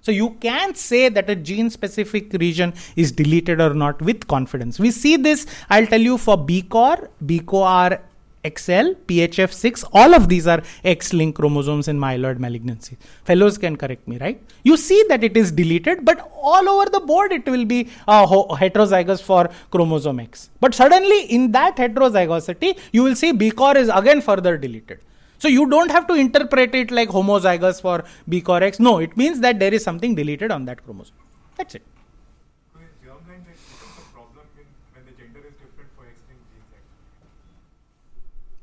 So you can say that a gene specific region is deleted or not with confidence. We see this, I'll tell you, for BCOR, BCOR XL, PHF6, all of these are X-linked chromosomes in myeloid malignancy. Fellows can correct me, right? You see that it is deleted, but all over the board it will be heterozygous for chromosome X. But suddenly in that heterozygosity, you will see BCOR is again further deleted. So you don't have to interpret it like homozygous for BCOR X. No, it means that there is something deleted on that chromosome. That's it. So in germline, that becomes a problem when the gender is different for X-linked genes.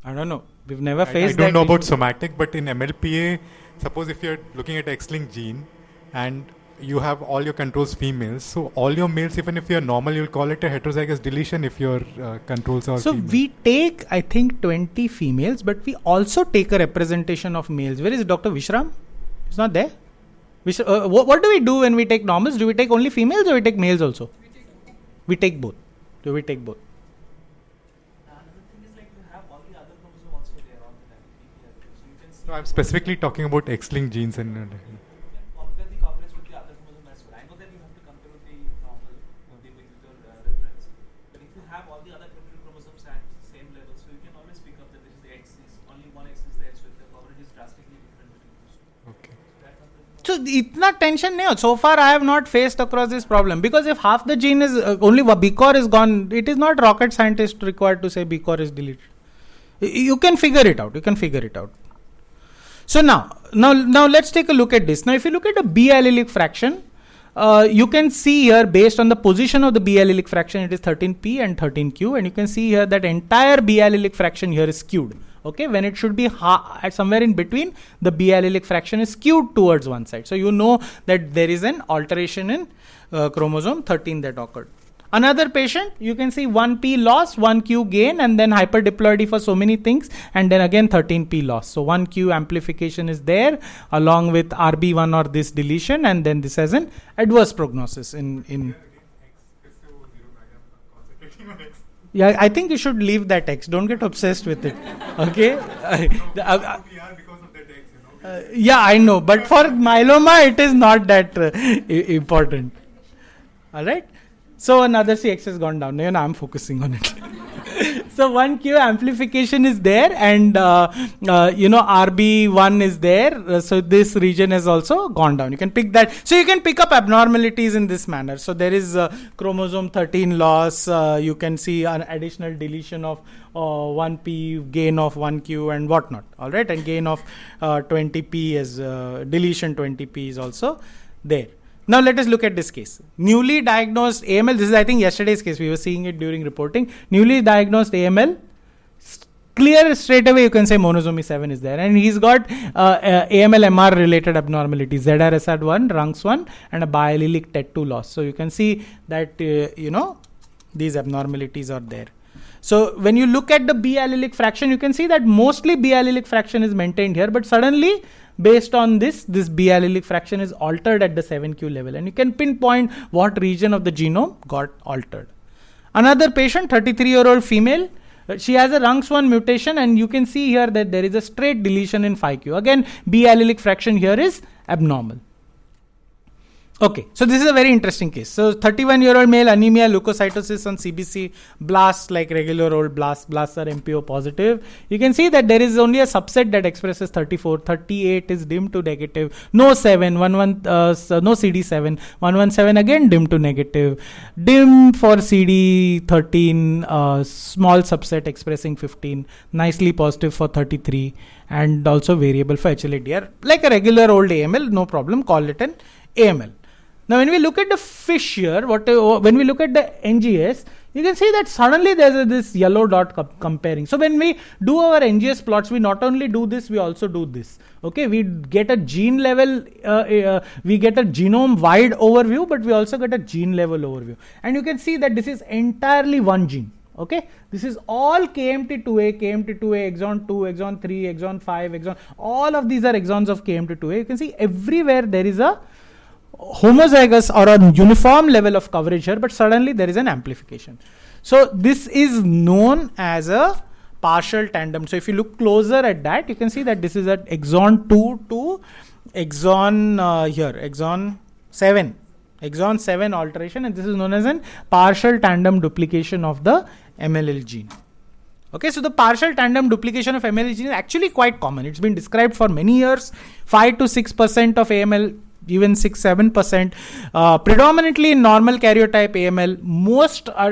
I don't know. We've never I faced that. don't know about issue. somatic, but in MLPA, suppose if you're looking at X-linked gene and you have all your controls females, so all your males, even if you're normal, you'll call it a heterozygous deletion if your controls are So female. we take, I think, 20 females, but we also take a representation of males. Where is Dr. Vishram? He's not there. What do we do when we take normals? Do we take only females or we take males also? We take both. Do we take both? No, I'm specifically talking about X-linked genes and okay. So itna tension nahi ho. So far I have not faced across this problem, because if half the gene is only BCOR is gone, it is not rocket scientist required to say BCOR is deleted. You can figure it out. So now let's take a look at this. Now if you look at a B allelic fraction, you can see here, based on the position of the B allelic fraction, it is 13p and 13q, and you can see here that entire B allelic fraction here is skewed. Okay, when it should be somewhere in between, the B allelic fraction is skewed towards one side. So you know that there is an alteration in chromosome 13 that occurred. Another patient, you can see 1p loss, 1q gain, and then hyperdiploidy for so many things, and then again 13p loss. So 1q amplification is there along with RB1 or this deletion, and then this has an adverse prognosis in yeah, I think you should leave that X. Don't get obsessed with it. Okay? Yeah, I know. But for myeloma, it is not that important. Alright? So another CX has gone down. Now I'm focusing on it. So 1Q amplification is there, and RB1 is there. So this region has also gone down. You can pick that. So you can pick up abnormalities in this manner. So there is chromosome 13 loss. You can see an additional deletion of 1P, gain of 1Q and whatnot. All right, and gain of 20P is deletion 20P is also there. Now let us look at this case. Newly diagnosed AML, this is I think yesterday's case, we were seeing it during reporting. Newly diagnosed AML, clear straight away you can say monosomy 7 is there. And he's got AML-MR related abnormalities, ZRSR1, RUNX1 and a biallelic TET2 loss. So you can see that, these abnormalities are there. So when you look at the B allelic fraction, you can see that mostly B allelic fraction is maintained here, but suddenly based on this B allelic fraction is altered at the 7q level, and you can pinpoint what region of the genome got altered. Another patient, 33-year-old female, she has a RUNX1 mutation, and you can see here that there is a straight deletion in 5q. Again, B allelic fraction here is abnormal. Okay, so this is a very interesting case. So 31-year-old male, anemia, leukocytosis on CBC, blasts like regular old blasts are MPO positive. You can see that there is only a subset that expresses 34, 38 is dim to negative, no 7, no CD7, 117 again dim to negative, dim for CD13, small subset expressing 15, nicely positive for 33, and also variable for HLA-DR, like a regular old AML, no problem, call it an AML. Now, when we look at the fish here, when we look at the NGS, you can see that suddenly there's this yellow dot comparing. So when we do our NGS plots, we not only do this, we also do this. Okay, we get a gene level, we get a genome wide overview, but we also get a gene level overview. And you can see that this is entirely one gene. Okay, this is all KMT2A, exon 2, exon 3, exon 5, exon. All of these are exons of KMT2A. You can see everywhere there is a homozygous or a uniform level of coverage here, but suddenly there is an amplification. So this is known as a partial tandem. So if you look closer at that, you can see that this is at exon 2 to exon exon 7. Exon 7 alteration, and this is known as an partial tandem duplication of the MLL gene. Okay, so the partial tandem duplication of MLL gene is actually quite common. It's been described for many years. 5 to 6% of AML, even 6-7%, predominantly in normal karyotype AML.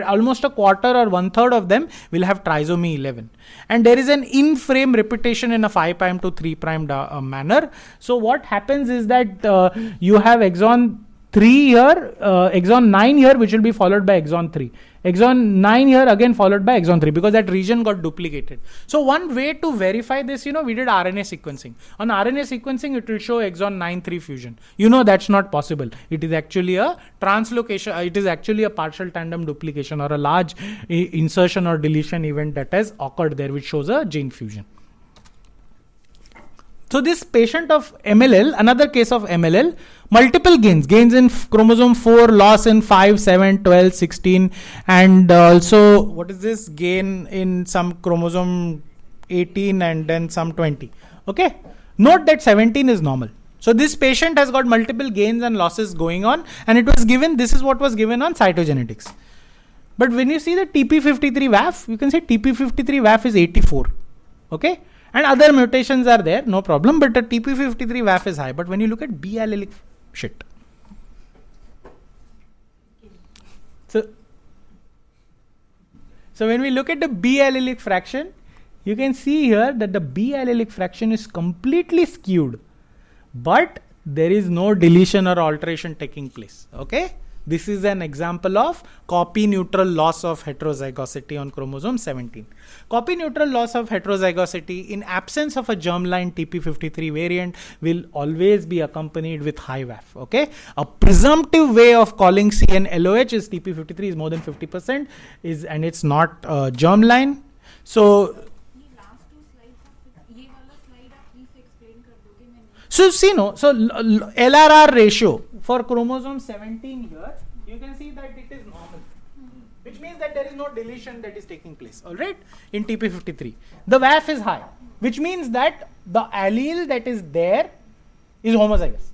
Almost a quarter or 1/3 of them will have trisomy 11, and there is an in-frame repetition in a 5' to 3' manner. So what happens is that you have exon 3 here, exon 9 here, which will be followed by exon 3. Exon 9 here again followed by exon 3, because that region got duplicated. So one way to verify this, we did RNA sequencing. On RNA sequencing, it will show exon 9-3 fusion. That's not possible. It is actually a translocation. It is actually a partial tandem duplication or a large insertion or deletion event that has occurred there, which shows a gene fusion. So this patient of MLL, another case of MLL, multiple gains in chromosome 4, loss in 5, 7, 12, 16, and also what is this, gain in some chromosome 18 and then some 20. Okay, note that 17 is normal. So this patient has got multiple gains and losses going on, and it was given, this is what was given on cytogenetics. But when you see the TP53 VAF, you can say TP53 VAF is 84. Okay. And other mutations are there, no problem, but the TP53 VAF is high. But when you look at B allelic shit. So when we look at the B allelic fraction, you can see here that the B allelic fraction is completely skewed, but there is no deletion or alteration taking place. Okay. This is an example of copy neutral loss of heterozygosity on chromosome 17. Copy neutral loss of heterozygosity in absence of a germline TP53 variant will always be accompanied with high VAF. Okay, a presumptive way of calling CNLOH is TP53 is more than 50% and it's not germline. So LRR ratio for chromosome 17 here, you can see that it is normal, which means that there is no deletion that is taking place, alright, in TP53. The VAF is high, which means that the allele that is there is homozygous.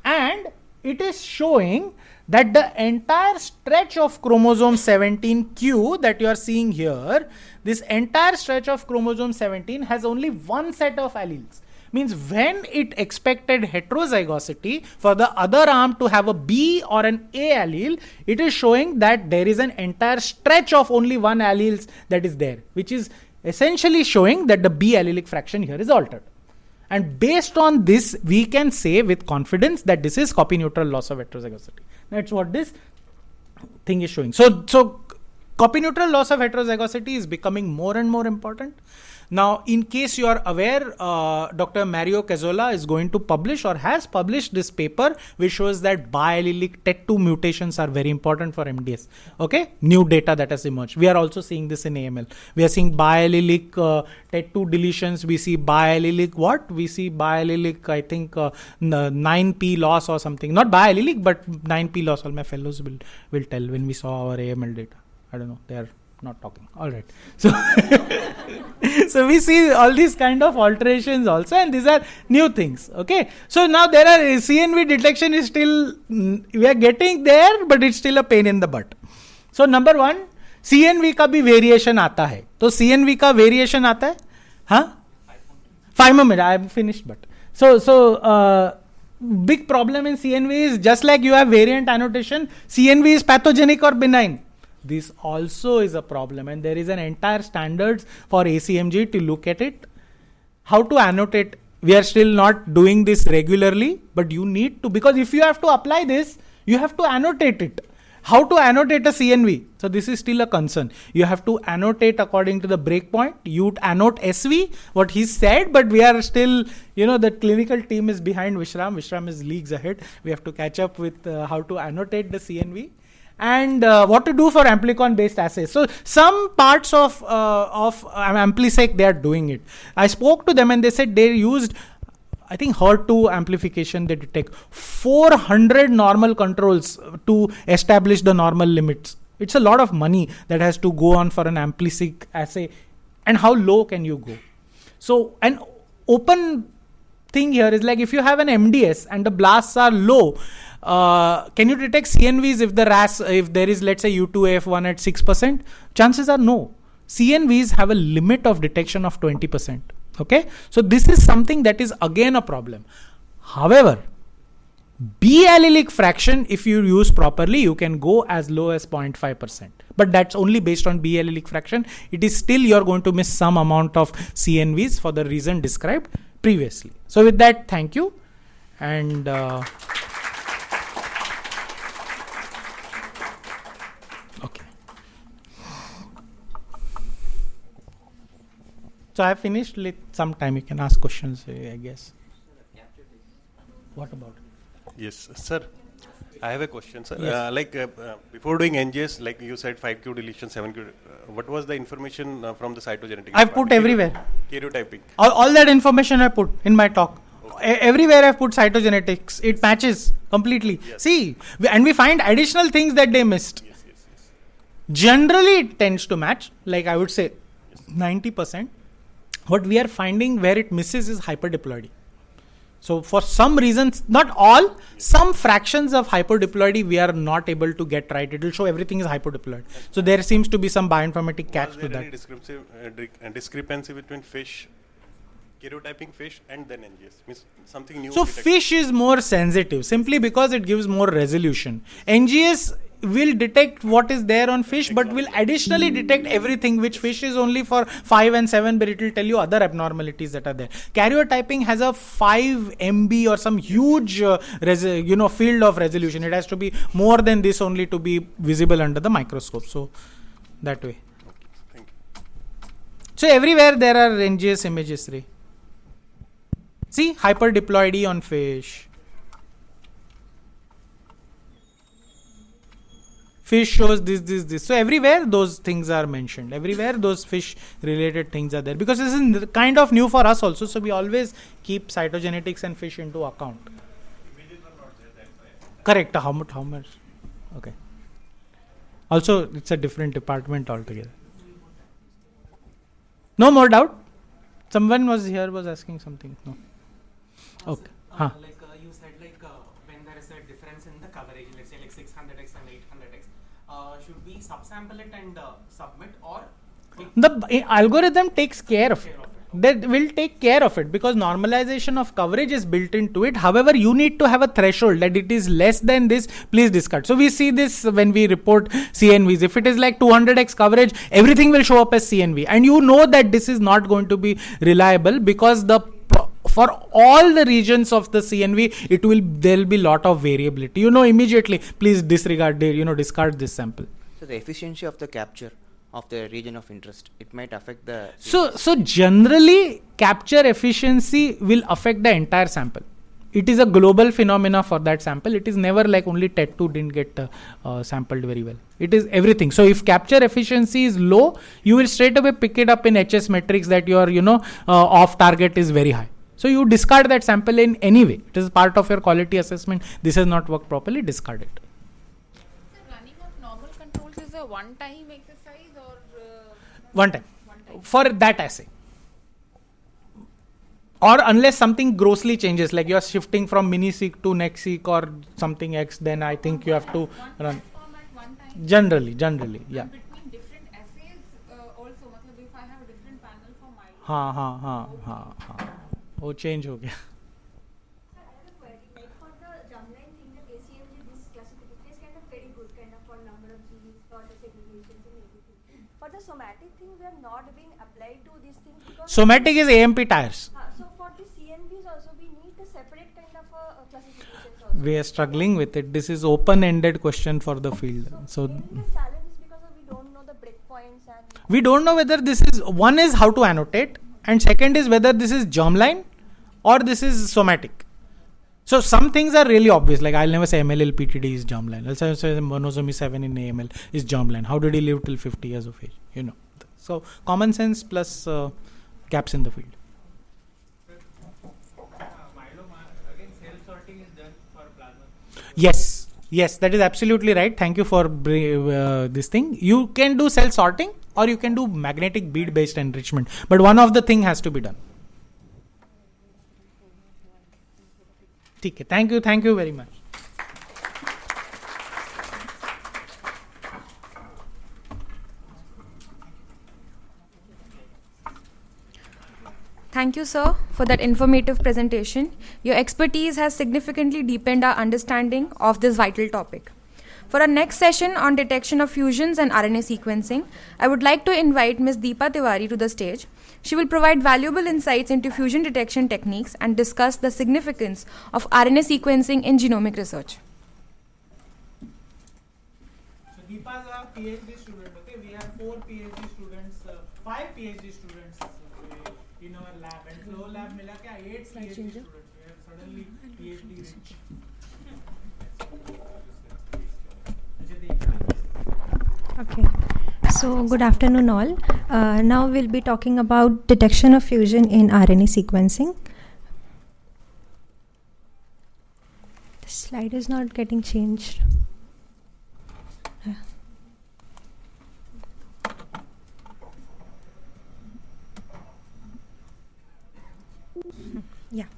And it is showing that the entire stretch of chromosome 17q that you are seeing here, this entire stretch of chromosome 17 has only one set of alleles. Means when it expected heterozygosity for the other arm to have a B or an A allele, it is showing that there is an entire stretch of only one allele that is there, which is essentially showing that the B allelic fraction here is altered. And based on this, we can say with confidence that this is copy neutral loss of heterozygosity. That's what this thing is showing. So copy neutral loss of heterozygosity is becoming more and more important. Now, in case you are aware, Dr. Mario Cazzola is going to publish or has published this paper which shows that biallelic TET2 mutations are very important for MDS. Okay, new data that has emerged. We are also seeing this in AML. We are seeing biallelic TET2 deletions. We see biallelic what? We see biallelic, I think, 9p loss or something. Not biallelic, but 9p loss. All my fellows will tell when we saw our AML data. I don't know. They are not talking. All right. So, so we see all these kind of alterations also, and these are new things. Okay. So now there are CNV detection is still, we are getting there, but it's still a pain in the butt. So number one, CNV का भी variation आता है. तो CNV का variation आता है? हाँ? 5 more minutes. I have finished, but so big problem in CNV is just like you have variant annotation. CNV is pathogenic or benign. This also is a problem, and there is an entire standards for ACMG to look at it. How to annotate? We are still not doing this regularly, but you need to, because if you have to apply this, you have to annotate it. How to annotate a CNV? So this is still a concern. You have to annotate according to the breakpoint. You annote SV, what he said, but we are still, the clinical team is behind Vishram. Vishram is leagues ahead. We have to catch up with how to annotate the CNV. And what to do for amplicon-based assays. So some parts of AmpliSec, they are doing it. I spoke to them and they said they used, I think, HER2 amplification. They detect 400 normal controls to establish the normal limits. It's a lot of money that has to go on for an AmpliSec assay. And how low can you go? So an open thing here is like if you have an MDS and the blasts are low, can you detect CNVs if the RAS, if there is let's say U2AF1 at 6%? Chances are no. CNVs have a limit of detection of 20%. Okay, so this is something that is again a problem. However, B allelic fraction, if you use properly, you can go as low as 0.5%. But that's only based on B allelic fraction. It is still you're going to miss some amount of CNVs for the reason described previously. So with that, thank you. And okay. So I have finished. Some time you can ask questions, I guess. What about it? Yes, sir. I have a question, sir. Yes. Before doing NGS, like you said, 5q deletion, 7q. What was the information from the cytogenetic? I've put everywhere. Karyotyping. All that information I put in my talk. Okay. Everywhere I've put cytogenetics. It matches completely. Yes. See, and we find additional things that they missed. Yes. Generally, it tends to match. Like I would say, 90%. What we are finding where it misses is hyperdiploidy. So for some reasons, not all, some fractions of hyperdiploidy we are not able to get right. It will show everything is hyperdiploid. So there seems to be some bioinformatic catch to that. Was there any discrepancy between fish, karyotyping fish and then NGS? Means something new? So fish is more sensitive simply because it gives more resolution. NGS will detect what is there on fish, but will additionally detect everything, which fish is only for 5 and 7, but it will tell you other abnormalities that are there. Karyotyping has a 5 MB or some huge field of resolution. It has to be more than this only to be visible under the microscope. So that way. Thank you. So everywhere there are NGS images. See, hyperdiploidy on fish. Fish shows this. So everywhere those things are mentioned. Everywhere those fish related things are there. Because this is kind of new for us also. So we always keep cytogenetics and fish into account. Correct. How much? Okay. Also, it's a different department altogether. No more doubt? Someone was asking something. No. Okay. You said when there is a difference in the coverage, let's say 600x and 800x, should we subsample it and submit, or the algorithm takes care of it. That will take care of it because normalization of coverage is built into it. However, you need to have a threshold that it is less than this, please discard. So we see this when we report CNVs. If it is like 200x coverage, everything will show up as CNV. And you know that this is not going to be reliable because for all the regions of the CNV, there will be lot of variability. Immediately, please discard this sample. So the efficiency of the capture of the region of interest, it might affect the... So generally, capture efficiency will affect the entire sample. It is a global phenomena for that sample. It is never like only TET2 didn't get sampled very well. It is everything. So if capture efficiency is low, you will straight away pick it up in HS metrics that your off target is very high. So you discard that sample in any way. It is part of your quality assessment. This has not worked properly, discard it. So running of normal controls is a one-time exercise or... One time. For that assay. Or unless something grossly changes, like you are shifting from mini-seq to next-seq or something X, then I think you have to run. One time. Generally, yeah. And between different assays also, if I have a different panel for my... वो change हो गया. Sir, I have a query. Like for the germline thing, the ACMG, this classification is kind of very good, kind of for number of genes, for the segregations and everything. For the somatic thing, we are not being applied to this thing because... Somatic is AMP tires. So for the CNVs also, we need a separate kind of classifications also. We are struggling with it. This is open-ended question for the field. So maybe the challenge is because we don't know the breakpoints and... we don't know whether this is... One is how to annotate. And second is whether this is germline or this is somatic. So some things are really obvious. Like I'll never say MLL PTD is germline. I'll say monosomy 7 in AML is germline. How did he live till 50 years of age? So common sense plus gaps in the field. myeloma, again, cell sorting is done for plasma? Yes, that is absolutely right. Thank you for this thing. You can do cell sorting or you can do magnetic bead based enrichment. But one of the thing has to be done. ठीक है, thank you very much. Thank you, sir, for that informative presentation. Your expertise has significantly deepened our understanding of this vital topic. For our next session on detection of fusions and RNA sequencing, I would like to invite Ms. Deepa Tiwari to the stage. She will provide valuable insights into fusion detection techniques and discuss the significance of RNA sequencing in genomic research. So Deepa is a PhD student. Okay, we have 4 PhD students, 5 PhD students in our lab, and flow lab mila ke 8 PhD students. We have suddenly PhD rich. Okay, so good afternoon all. Now we'll be talking about detection of fusion in RNA sequencing. The slide is not getting changed. Yeah.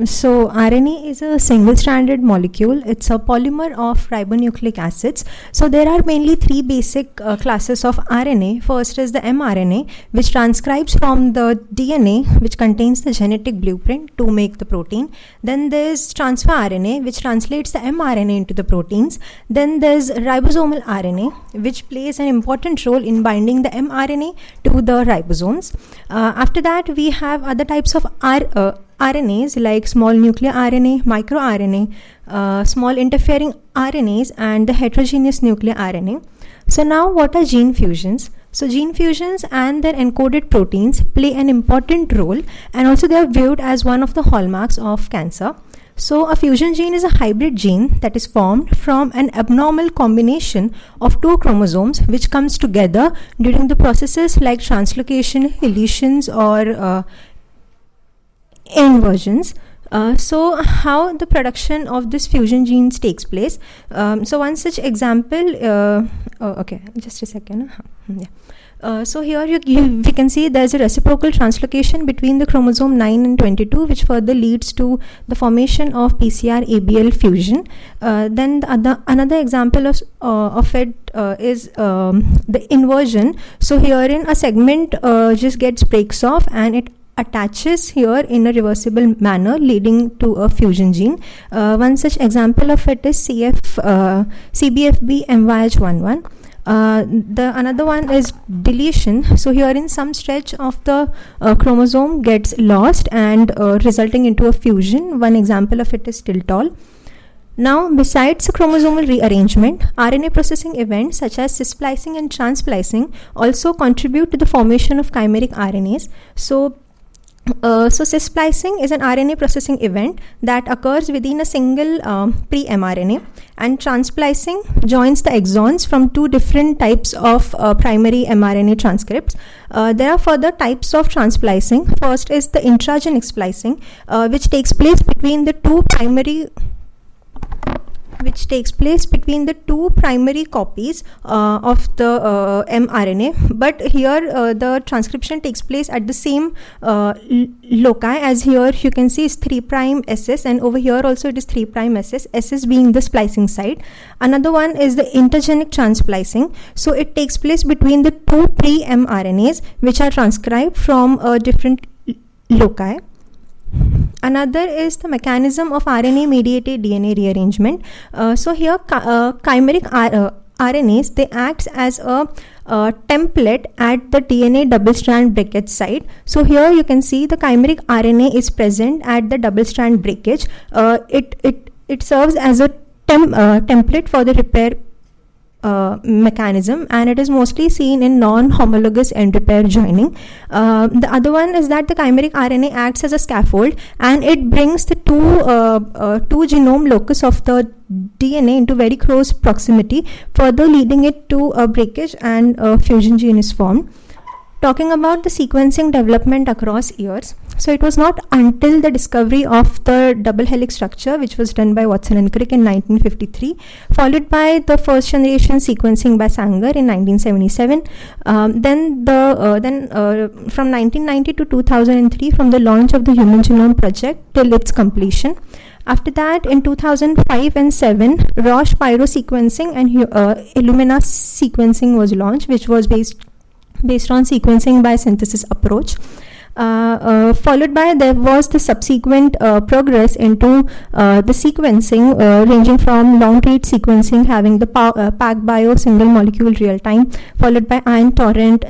So RNA is a single-stranded molecule. It's a polymer of ribonucleic acids. So there are mainly 3 basic classes of RNA. First is the mRNA, which transcribes from the DNA, which contains the genetic blueprint to make the protein. Then there's transfer RNA, which translates the mRNA into the proteins. Then there's ribosomal RNA, which plays an important role in binding the mRNA to the ribosomes. After that, we have other types of RNAs like small nuclear RNA, microRNA, small interfering RNAs, and the heterogeneous nuclear RNA. So now what are gene fusions? So gene fusions and their encoded proteins play an important role, and also they are viewed as one of the hallmarks of cancer. So a fusion gene is a hybrid gene that is formed from an abnormal combination of 2 chromosomes which comes together during the processes like translocation, deletions, or inversions. So how the production of this fusion genes takes place. So one such example, okay, just a second. Yeah. So here we can see there's a reciprocal translocation between the chromosome 9 and 22, which further leads to the formation of PCR-ABL fusion. Then another example of it is the inversion. So herein a segment just breaks off and it attaches here in a reversible manner, leading to a fusion gene. One such example of it is CBFB MYH11. The another one is deletion. So here in some stretch of the chromosome gets lost and resulting into a fusion. One example of it is Tiltol. Now, besides the chromosomal rearrangement, RNA processing events such as cis-splicing and trans-splicing also contribute to the formation of chimeric RNAs. So cis-splicing is an RNA processing event that occurs within a single pre-mRNA, and trans-splicing joins the exons from 2 different types of primary mRNA transcripts. There are further types of trans-splicing. First is the intragenic splicing, which takes place between the two primary copies of the mRNA, but here the transcription takes place at the same loci, as here you can see is 3' SS, and over here also it is 3' SS, SS being the splicing site. Another one is the intergenic transsplicing. So it takes place between the 2 pre-mRNAs which are transcribed from different loci. Another is the mechanism of RNA-mediated DNA rearrangement. So here chimeric RNAs, they act as a template at the DNA double-strand breakage site. So here you can see the chimeric RNA is present at the double-strand breakage. It serves as a template for the repair mechanism, and it is mostly seen in non-homologous end repair joining. The other one is that the chimeric RNA acts as a scaffold, and it brings the two genome locus of the DNA into very close proximity, further leading it to a breakage, and a fusion gene is formed. Talking about the sequencing development across years, so it was not until the discovery of the double helix structure, which was done by Watson and Crick in 1953, followed by the first generation sequencing by Sanger in 1977. Then from 1990 to 2003, from the launch of the Human Genome Project till its completion. After that, in 2005 and 7, Roche Pyro sequencing and Illumina sequencing was launched, which was based on sequencing by synthesis approach. Followed by, there was the subsequent progress into the sequencing ranging from long read sequencing, having the PacBio single molecule real time, followed by ion torrent,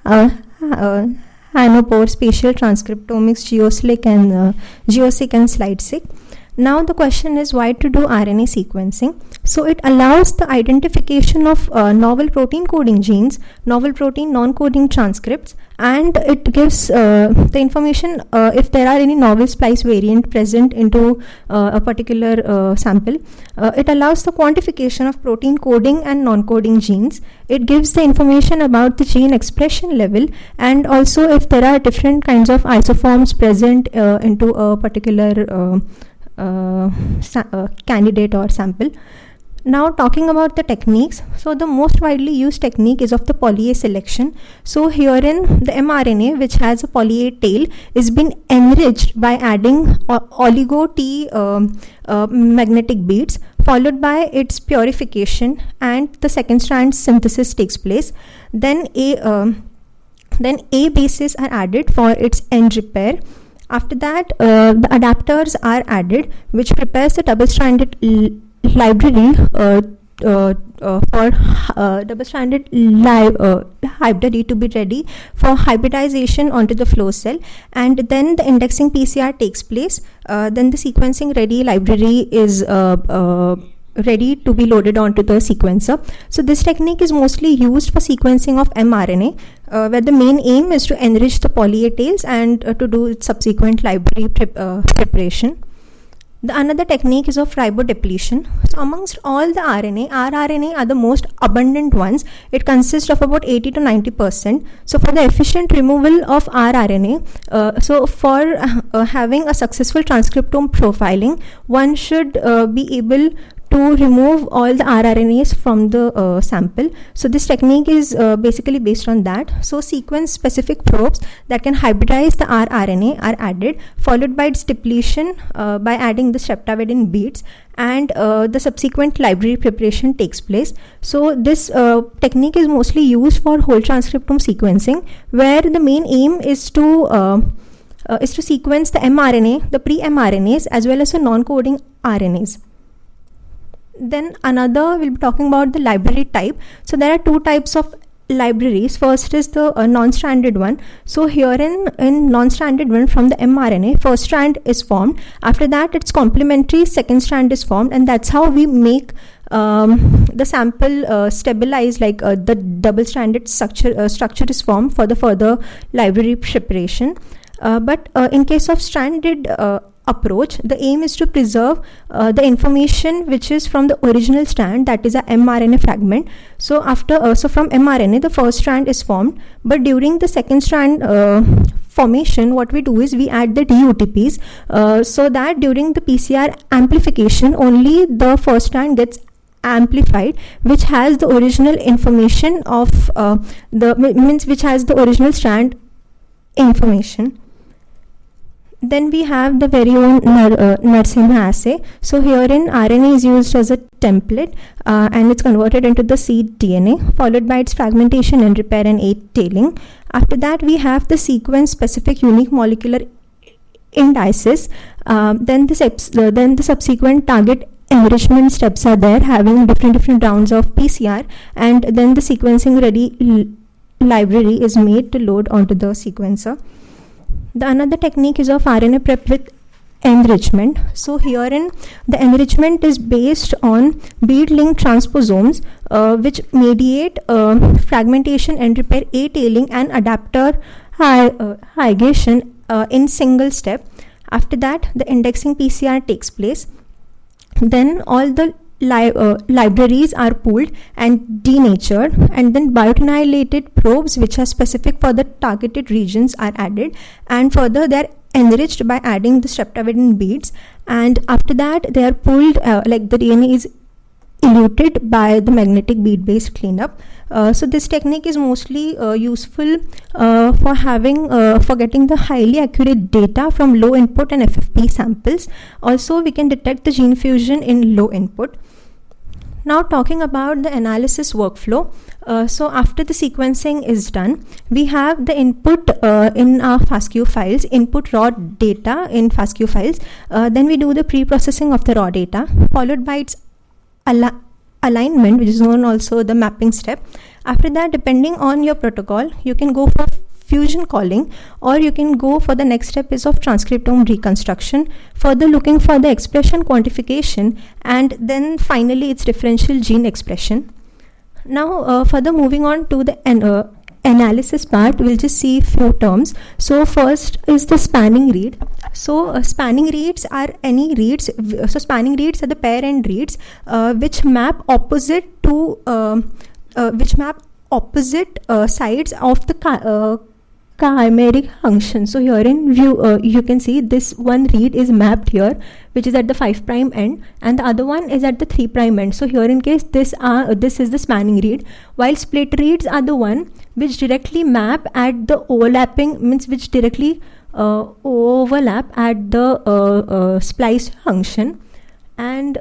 nanopore, spatial transcriptomics, geoslick and geosick and slidesick. Now the question is, why to do RNA sequencing? So it allows the identification of novel protein coding genes, novel protein non-coding transcripts, and it gives the information if there are any novel splice variant present into a particular sample. It allows the quantification of protein coding and non-coding genes. It gives the information about the gene expression level, and also if there are different kinds of isoforms present into a particular candidate or sample. Now talking about the techniques, so the most widely used technique is of the poly A selection. So herein the mRNA, which has a poly A tail, is been enriched by adding oligo T magnetic beads, followed by its purification, and the second strand synthesis takes place. Then A bases are added for its end repair. After that, the adapters are added, which prepares the double-stranded library for double-stranded library to be ready for hybridization onto the flow cell, and then the indexing PCR takes place. Then the sequencing ready library is ready to be loaded onto the sequencer. So this technique is mostly used for sequencing of mRNA, where the main aim is to enrich the poly A tails and to do its subsequent library preparation. The another technique is of ribodepletion. So amongst all the RNA, rRNA are the most abundant ones. It consists of about 80 to 90%. So for the efficient removal of rRNA, so for having a successful transcriptome profiling, one should be able to remove all the rRNAs from the sample. So this technique is basically based on that. So sequence specific probes that can hybridize the rRNA are added, followed by its depletion by adding the streptavidin beads, and the subsequent library preparation takes place. So this technique is mostly used for whole transcriptome sequencing, where the main aim is to sequence the mRNA, the pre-mRNAs, as well as the non-coding RNAs. Then another, we'll be talking about the library type. So there are two types of libraries. First is the non-stranded one. So here in non-stranded one, from the mRNA, first strand is formed. After that, its complementary second strand is formed, and that's how we make the sample stabilize, like the double-stranded structure is formed for the further library preparation. But in case of stranded approach, the aim is to preserve the information which is from the original strand, that is a mRNA fragment. So from mRNA, the first strand is formed, but during the second strand formation, what we do is we add the DUTPs, so that during the PCR amplification, only the first strand gets amplified, which has the original information of which has the original strand information. Then we have the very own Narasimha assay. So herein RNA is used as a template and it's converted into the seed DNA, followed by its fragmentation and repair and tailing. After that, we have the sequence specific unique molecular indices. Then the subsequent target enrichment steps are there, having different rounds of PCR, and then the sequencing ready library is made to load onto the sequencer. The another technique is of RNA prep with enrichment. So herein the enrichment is based on bead linked transposomes which mediate fragmentation and repair tailing and adapter ligation in single step. After that, the indexing PCR takes place. Then all the libraries are pooled and denatured, and then biotinylated probes which are specific for the targeted regions are added, and further they are enriched by adding the streptavidin beads, and after that they are pulled like the DNA is eluted by the magnetic bead based cleanup. So this technique is mostly useful for getting the highly accurate data from low input and FFP samples. Also we can detect the gene fusion in low input. Now talking about the analysis workflow, so after the sequencing is done, we have the input in our FASTQ files, input raw data in FASTQ files, then we do the pre-processing of the raw data, followed by its alignment, which is known also the mapping step. After that, depending on your protocol, you can go for fusion calling, or you can go for the next step is of transcriptome reconstruction, further looking for the expression quantification, and then finally its differential gene expression. Now further moving on to the analysis part, we'll just see few terms. So first is the spanning read. So spanning reads are any reads, so spanning reads are the pair end reads which map opposite sides of the chimeric function. So here in view you can see this one read is mapped here, which is at the 5' end, and the other one is at the 3' end. So here in case this is the spanning read, while split reads are the one which directly map at the which directly overlap at the splice function. And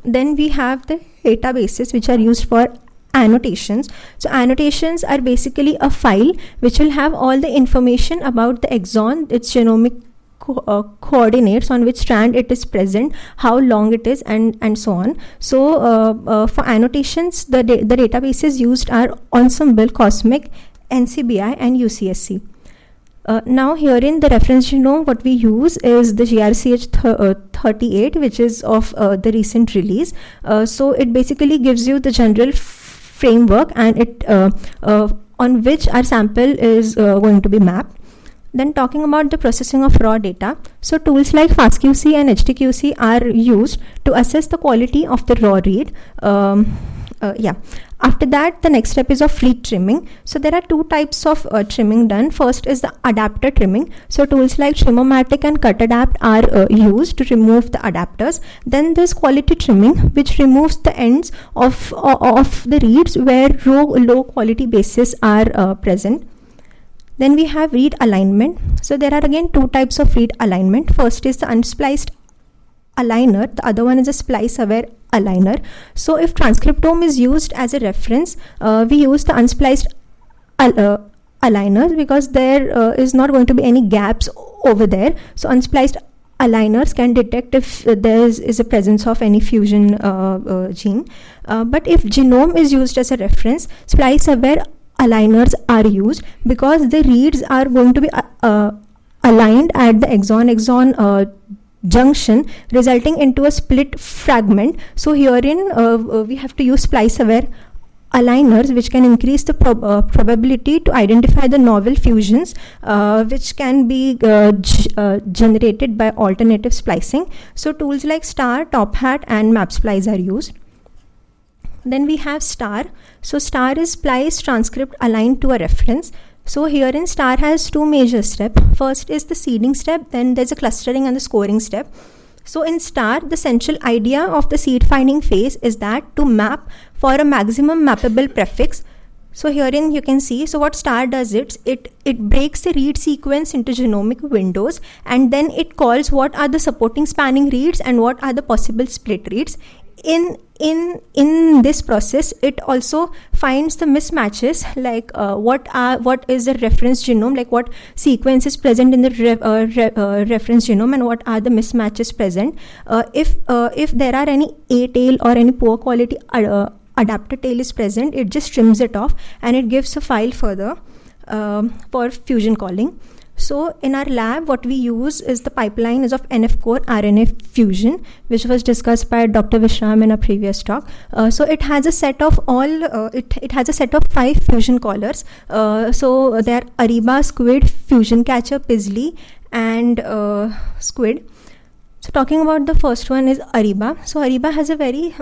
then we have the databases which are used for annotations. So annotations are basically a file which will have all the information about the exon, its genomic coordinates, on which strand it is present, how long it is, and so on. So for annotations, the databases used are Ensemble, Cosmic, NCBI, and UCSC. Now here in the reference genome, what we use is the GRCH38, which is of the recent release. So it basically gives you the general framework, and it on which our sample is going to be mapped. Then talking about the processing of raw data, so tools like FastQC and HTQC are used to assess the quality of the raw read. After that, the next step is of fleet trimming. So there are two types of trimming done. First is the adapter trimming. So tools like Trimmomatic and CutAdapt are used to remove the adapters. Then there's quality trimming, which removes the ends of the reads where low quality bases are present. Then we have read alignment. So there are again two types of read alignment. First is the unspliced aligner. The other one is a splice aware aligner. So if transcriptome is used as a reference, we use the unspliced aligners because there is not going to be any gaps over there. So unspliced aligners can detect if there is a presence of any fusion gene. But if genome is used as a reference, splice aware aligners are used because the reads are going to be aligned at the exon junction, resulting into a split fragment. So herein we have to use splice aware aligners, which can increase the probability to identify the novel fusions which can be generated by alternative splicing. So tools like STAR, TopHat, and MapSplice are used. Then we have STAR. So STAR is splice transcript aligned to a reference. So herein STAR has two major steps. First is the seeding step, then there's a clustering and the scoring step. So in STAR, the central idea of the seed finding phase is that to map for a maximum mappable prefix. So herein you can see, so what STAR does is it breaks the read sequence into genomic windows, and then it calls what are the supporting spanning reads and what are the possible split reads. In this process, it also finds the mismatches, like what is the reference genome, like what sequence is present in the reference genome, and what are the mismatches present. If there are any A tail or any poor quality adapter tail is present, it just trims it off and it gives a file further for fusion calling. So in our lab, what we use is the pipeline is of NF-core RNA fusion, which was discussed by Dr. Vishram in a previous talk. So it has a set of it has a set of 5 fusion callers. So they are Ariba, Squid, Fusion Catcher, Pizzly, and Squid. So talking about the first one is Ariba. So Ariba has a very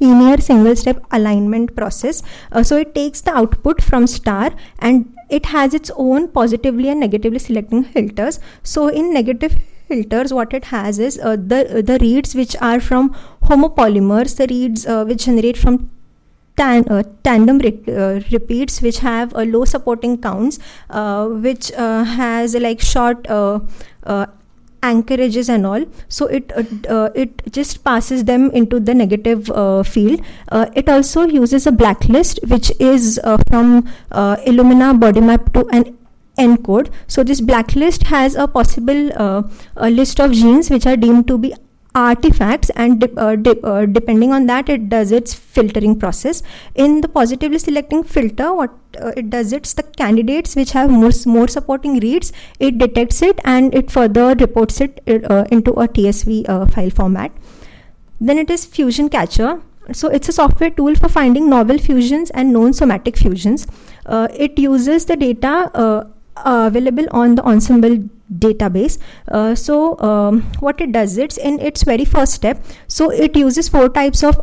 linear single step alignment process. So it takes the output from star and it has its own positively and negatively selecting filters. So in negative filters, what it has is the reads which are from homopolymers, the reads which generate from tandem repeats which have low supporting counts, which has like short anchorages and all. So it just passes them into the negative field. It also uses a blacklist which is from Illumina body map to an encode. So this blacklist has a possible a list of genes which are deemed to be artifacts, and depending on that it does its filtering process. In the positively selecting filter, what it does, it's the candidates which have more supporting reads, it detects it and it further reports it into a TSV file format. Then it is fusion catcher. So it's a software tool for finding novel fusions and known somatic fusions. It uses the data available on the ensemble database. What it does, it's in its very first step. So it uses 4 types of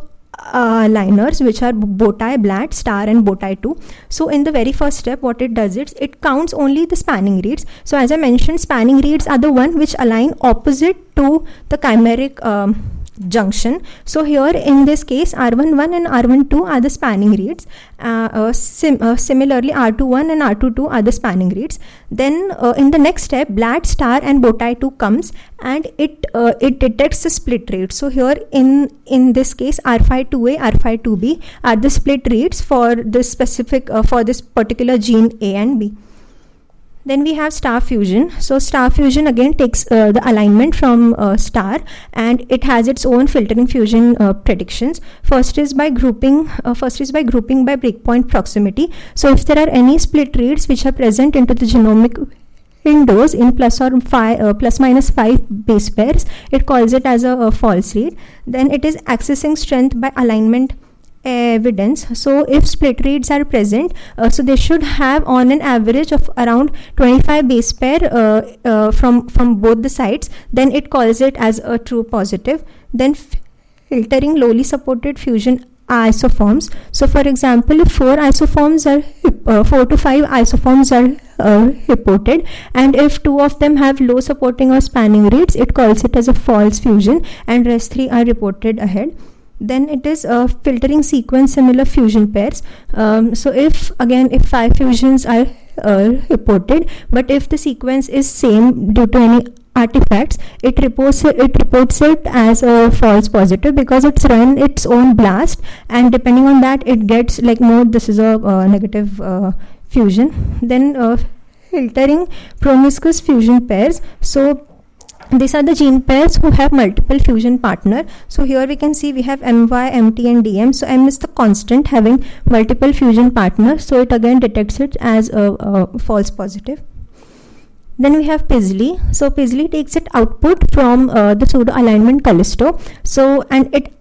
liners, which are bowtie, blat, star and bowtie 2. So in the very first step, what it does, it counts only the spanning reads. So as I mentioned, spanning reads are the one which align opposite to the chimeric junction. So here in this case, R11 and R12 are the spanning reads. Similarly, R21 and R22 are the spanning reads. Then in the next step, blat, star and bowtie 2 comes and it detects the split reads. So here in this case, R52A, R52B are the split reads for this specific for this particular gene A and B. Then we have star fusion. So star fusion again takes the alignment from star and it has its own filtering fusion predictions. First is by grouping by breakpoint proximity. So if there are any split reads which are present into the genomic windows in plus minus 5 base pairs, it calls it as a false read. Then it is accessing strength by alignment evidence. So if split reads are present, so they should have on an average of around 25 base pair from both the sides, then it calls it as a true positive. Then filtering lowly supported fusion isoforms. So for example, if 4 to 5 isoforms are reported and if 2 of them have low supporting or spanning reads, it calls it as a false fusion and rest 3 are reported ahead. Then it is filtering sequence similar fusion pairs. So if 5 fusions are reported, but if the sequence is same due to any artifacts, it reports it as a false positive because it's run its own blast, and depending on that it gets like no, this is a negative fusion. Then filtering promiscuous fusion pairs. So these are the gene pairs who have multiple fusion partner. So here we can see we have MY, MT and DM. So M is the constant having multiple fusion partners. So it again detects it as a false positive. Then we have Paisley. So Paisley takes its output from the pseudo alignment Callisto. So and it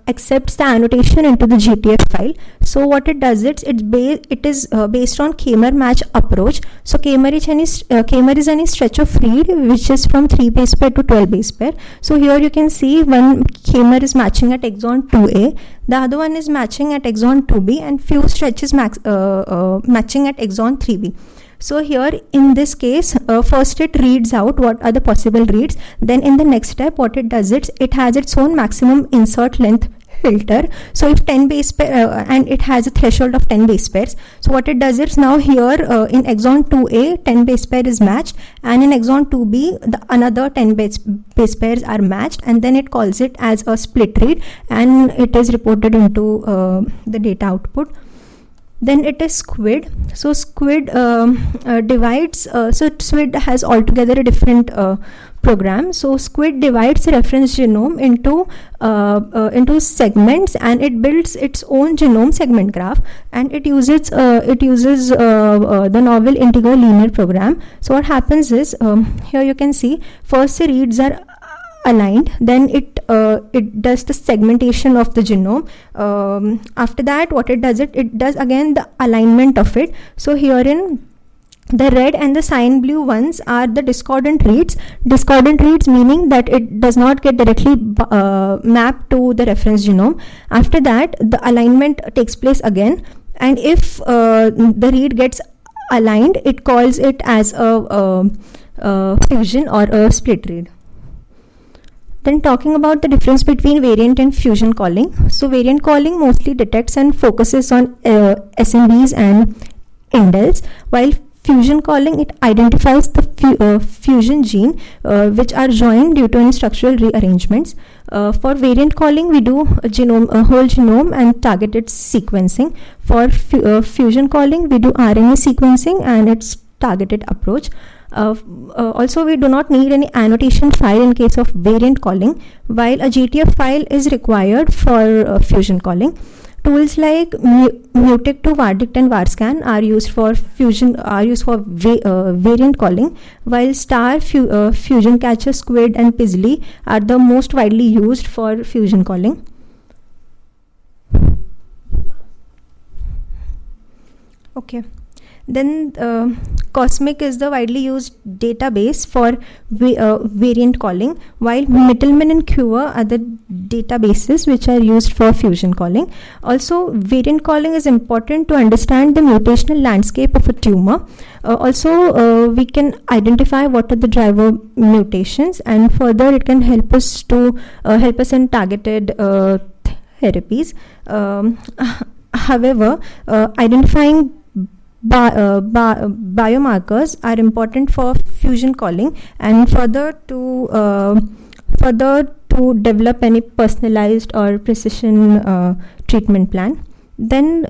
accepts the annotation into the GTF file. So what it does, it is based on K-mer match approach. So K-mer is any stretch of read which is from 3 base pair to 12 base pair. So here you can see one K-mer is matching at exon 2A, the other one is matching at exon 2B, and few stretches matching at exon 3B. So here in this case, first it reads out what are the possible reads. Then in the next step, what it does, it has its own maximum insert length filter. So if 10 base pair and it has a threshold of 10 base pairs. So what it does is now here in exon 2A 10 base pair is matched, and in exon 2B another 10 base pairs are matched, and then it calls it as a split read and it is reported into the data output. Then it is SQUID. So SQUID divides, so SQUID has altogether a different program. So SQUID divides the reference genome into segments, and it builds its own genome segment graph, and it uses the novel integral linear program. So what happens is, here you can see first the reads are aligned, then it does the segmentation of the genome. After that, what it does, it does again the alignment of it. So herein The red and the cyan blue ones are the discordant reads. Discordant reads meaning that it does not get directly mapped to the reference genome. After that, the alignment takes place again, and if the read gets aligned, it calls it as a fusion or a split read. Then talking about the difference between variant and fusion calling. So variant calling mostly detects and focuses on SMBs and indels, while fusion calling, it identifies the fusion gene which are joined due to any structural rearrangements. For variant calling, we do a whole genome and targeted sequencing. For fusion calling, we do RNA sequencing and its targeted approach. Also, we do not need any annotation file in case of variant calling, while a GTF file is required for fusion calling. Tools like Mutic to Vardict and Varscan are used for variant calling, while Star, Fusion Catcher, Squid, and Pizzly are the most widely used for fusion calling. Okay. Then Cosmic is the widely used database for variant calling, while Mittelman and Cure are the databases which are used for fusion calling. Also, variant calling is important to understand the mutational landscape of a tumor. Also, we can identify what are the driver mutations, and further it can help us in targeted therapies. However, identifying biomarkers are important for fusion calling, and further to develop any personalized or precision treatment plan. Then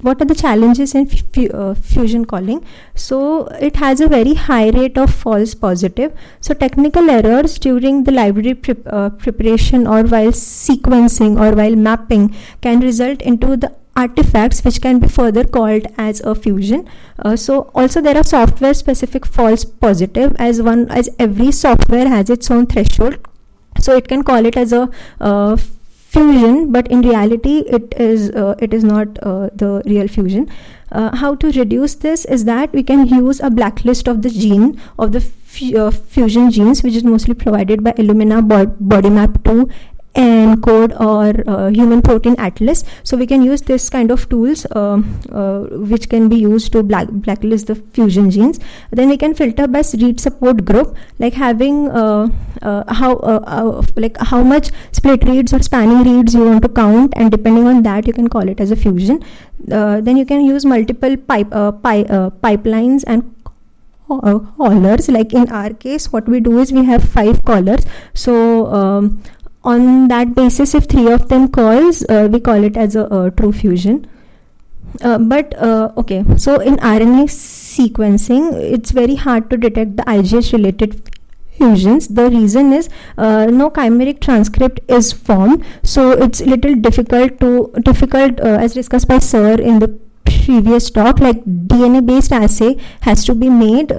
what are the challenges in fusion calling? So it has a very high rate of false positive. So technical errors during the library preparation or while sequencing or while mapping can result into the artifacts which can be further called as a fusion. So also there are software specific false positive, as every software has its own threshold, so it can call it as a fusion, but in reality it is not the real fusion. How to reduce this is that we can use a blacklist of the gene of the fusion genes, which is mostly provided by Illumina BodyMap 2 ENCODE or Human Protein Atlas. So we can use this kind of tools which can be used to blacklist the fusion genes. Then we can filter by read support group, like having how much split reads or spanning reads you want to count, and depending on that you can call it as a fusion. Then you can use multiple pipelines and callers. Like in our case, what we do is we have 5 callers. So on that basis, if 3 of them calls, we call it as a true fusion. Okay, so in RNA sequencing, it's very hard to detect the IGS related fusions. The reason is no chimeric transcript is formed, so it's little difficult as discussed by sir in the previous talk. Like DNA based assay has to be made.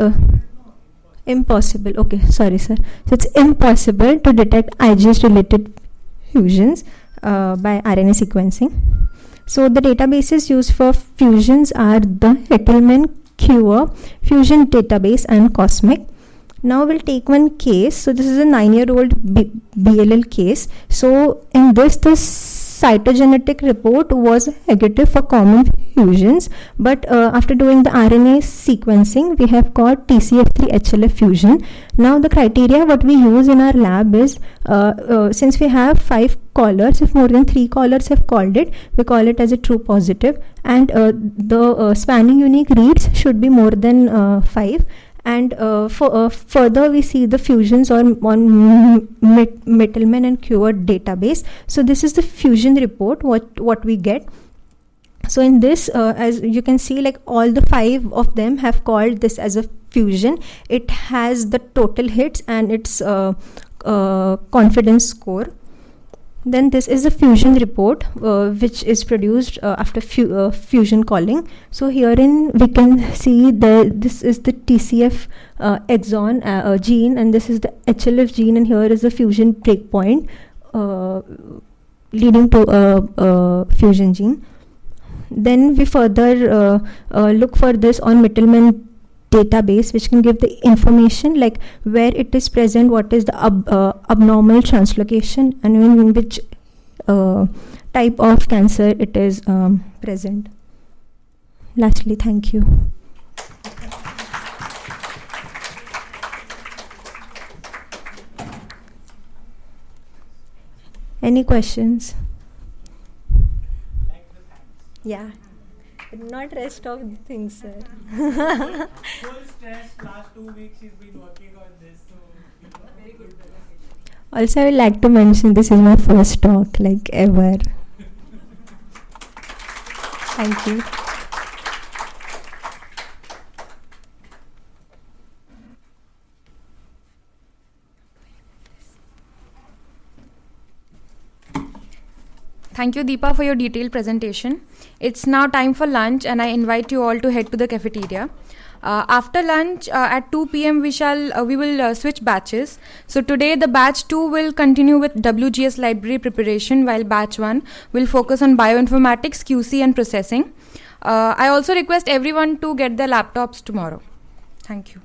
Impossible. Okay, sorry sir. So it's impossible to detect IGS related fusions by RNA sequencing. So the databases used for fusions are the Hittelman, Cure, Fusion Database, and Cosmic. Now we'll take one case. So this is a 9-year-old BLL case. So in this, the cytogenetic report was negative for common fusions, but after doing the RNA sequencing, we have got TCF3 HLF fusion. Now the criteria what we use in our lab is, since we have 5 callers, if more than 3 callers have called it, we call it as a true positive, and the spanning unique reads should be more than 5. And further we see the fusions on Mittelman and Cure database. So this is the fusion report what we get. So in this, as you can see, like all the 5 of them have called this as a fusion. It has the total hits and its confidence score. Then this is the fusion report which is produced after fusion calling. So herein we can see this is the TCF exon gene, and this is the HLF gene, and here is the fusion breakpoint leading to a fusion gene. Then we further look for this on Mittelman database which can give the information like where it is present, what is the abnormal translocation, and in which type of cancer it is present. Lastly, thank you. Any questions? Yeah. Not rest of the things, sir. Full stress. Last 2 weeks she's been working on this, so very good. Also, I would like to mention this is my first talk, like ever. Thank you. Thank you, Deepa, for your detailed presentation. It's now time for lunch, and I invite you all to head to the cafeteria. After lunch, at 2 p.m., we will switch batches. So today, the batch 2 will continue with WGS library preparation, while batch 1 will focus on bioinformatics, QC, and processing. I also request everyone to get their laptops tomorrow. Thank you.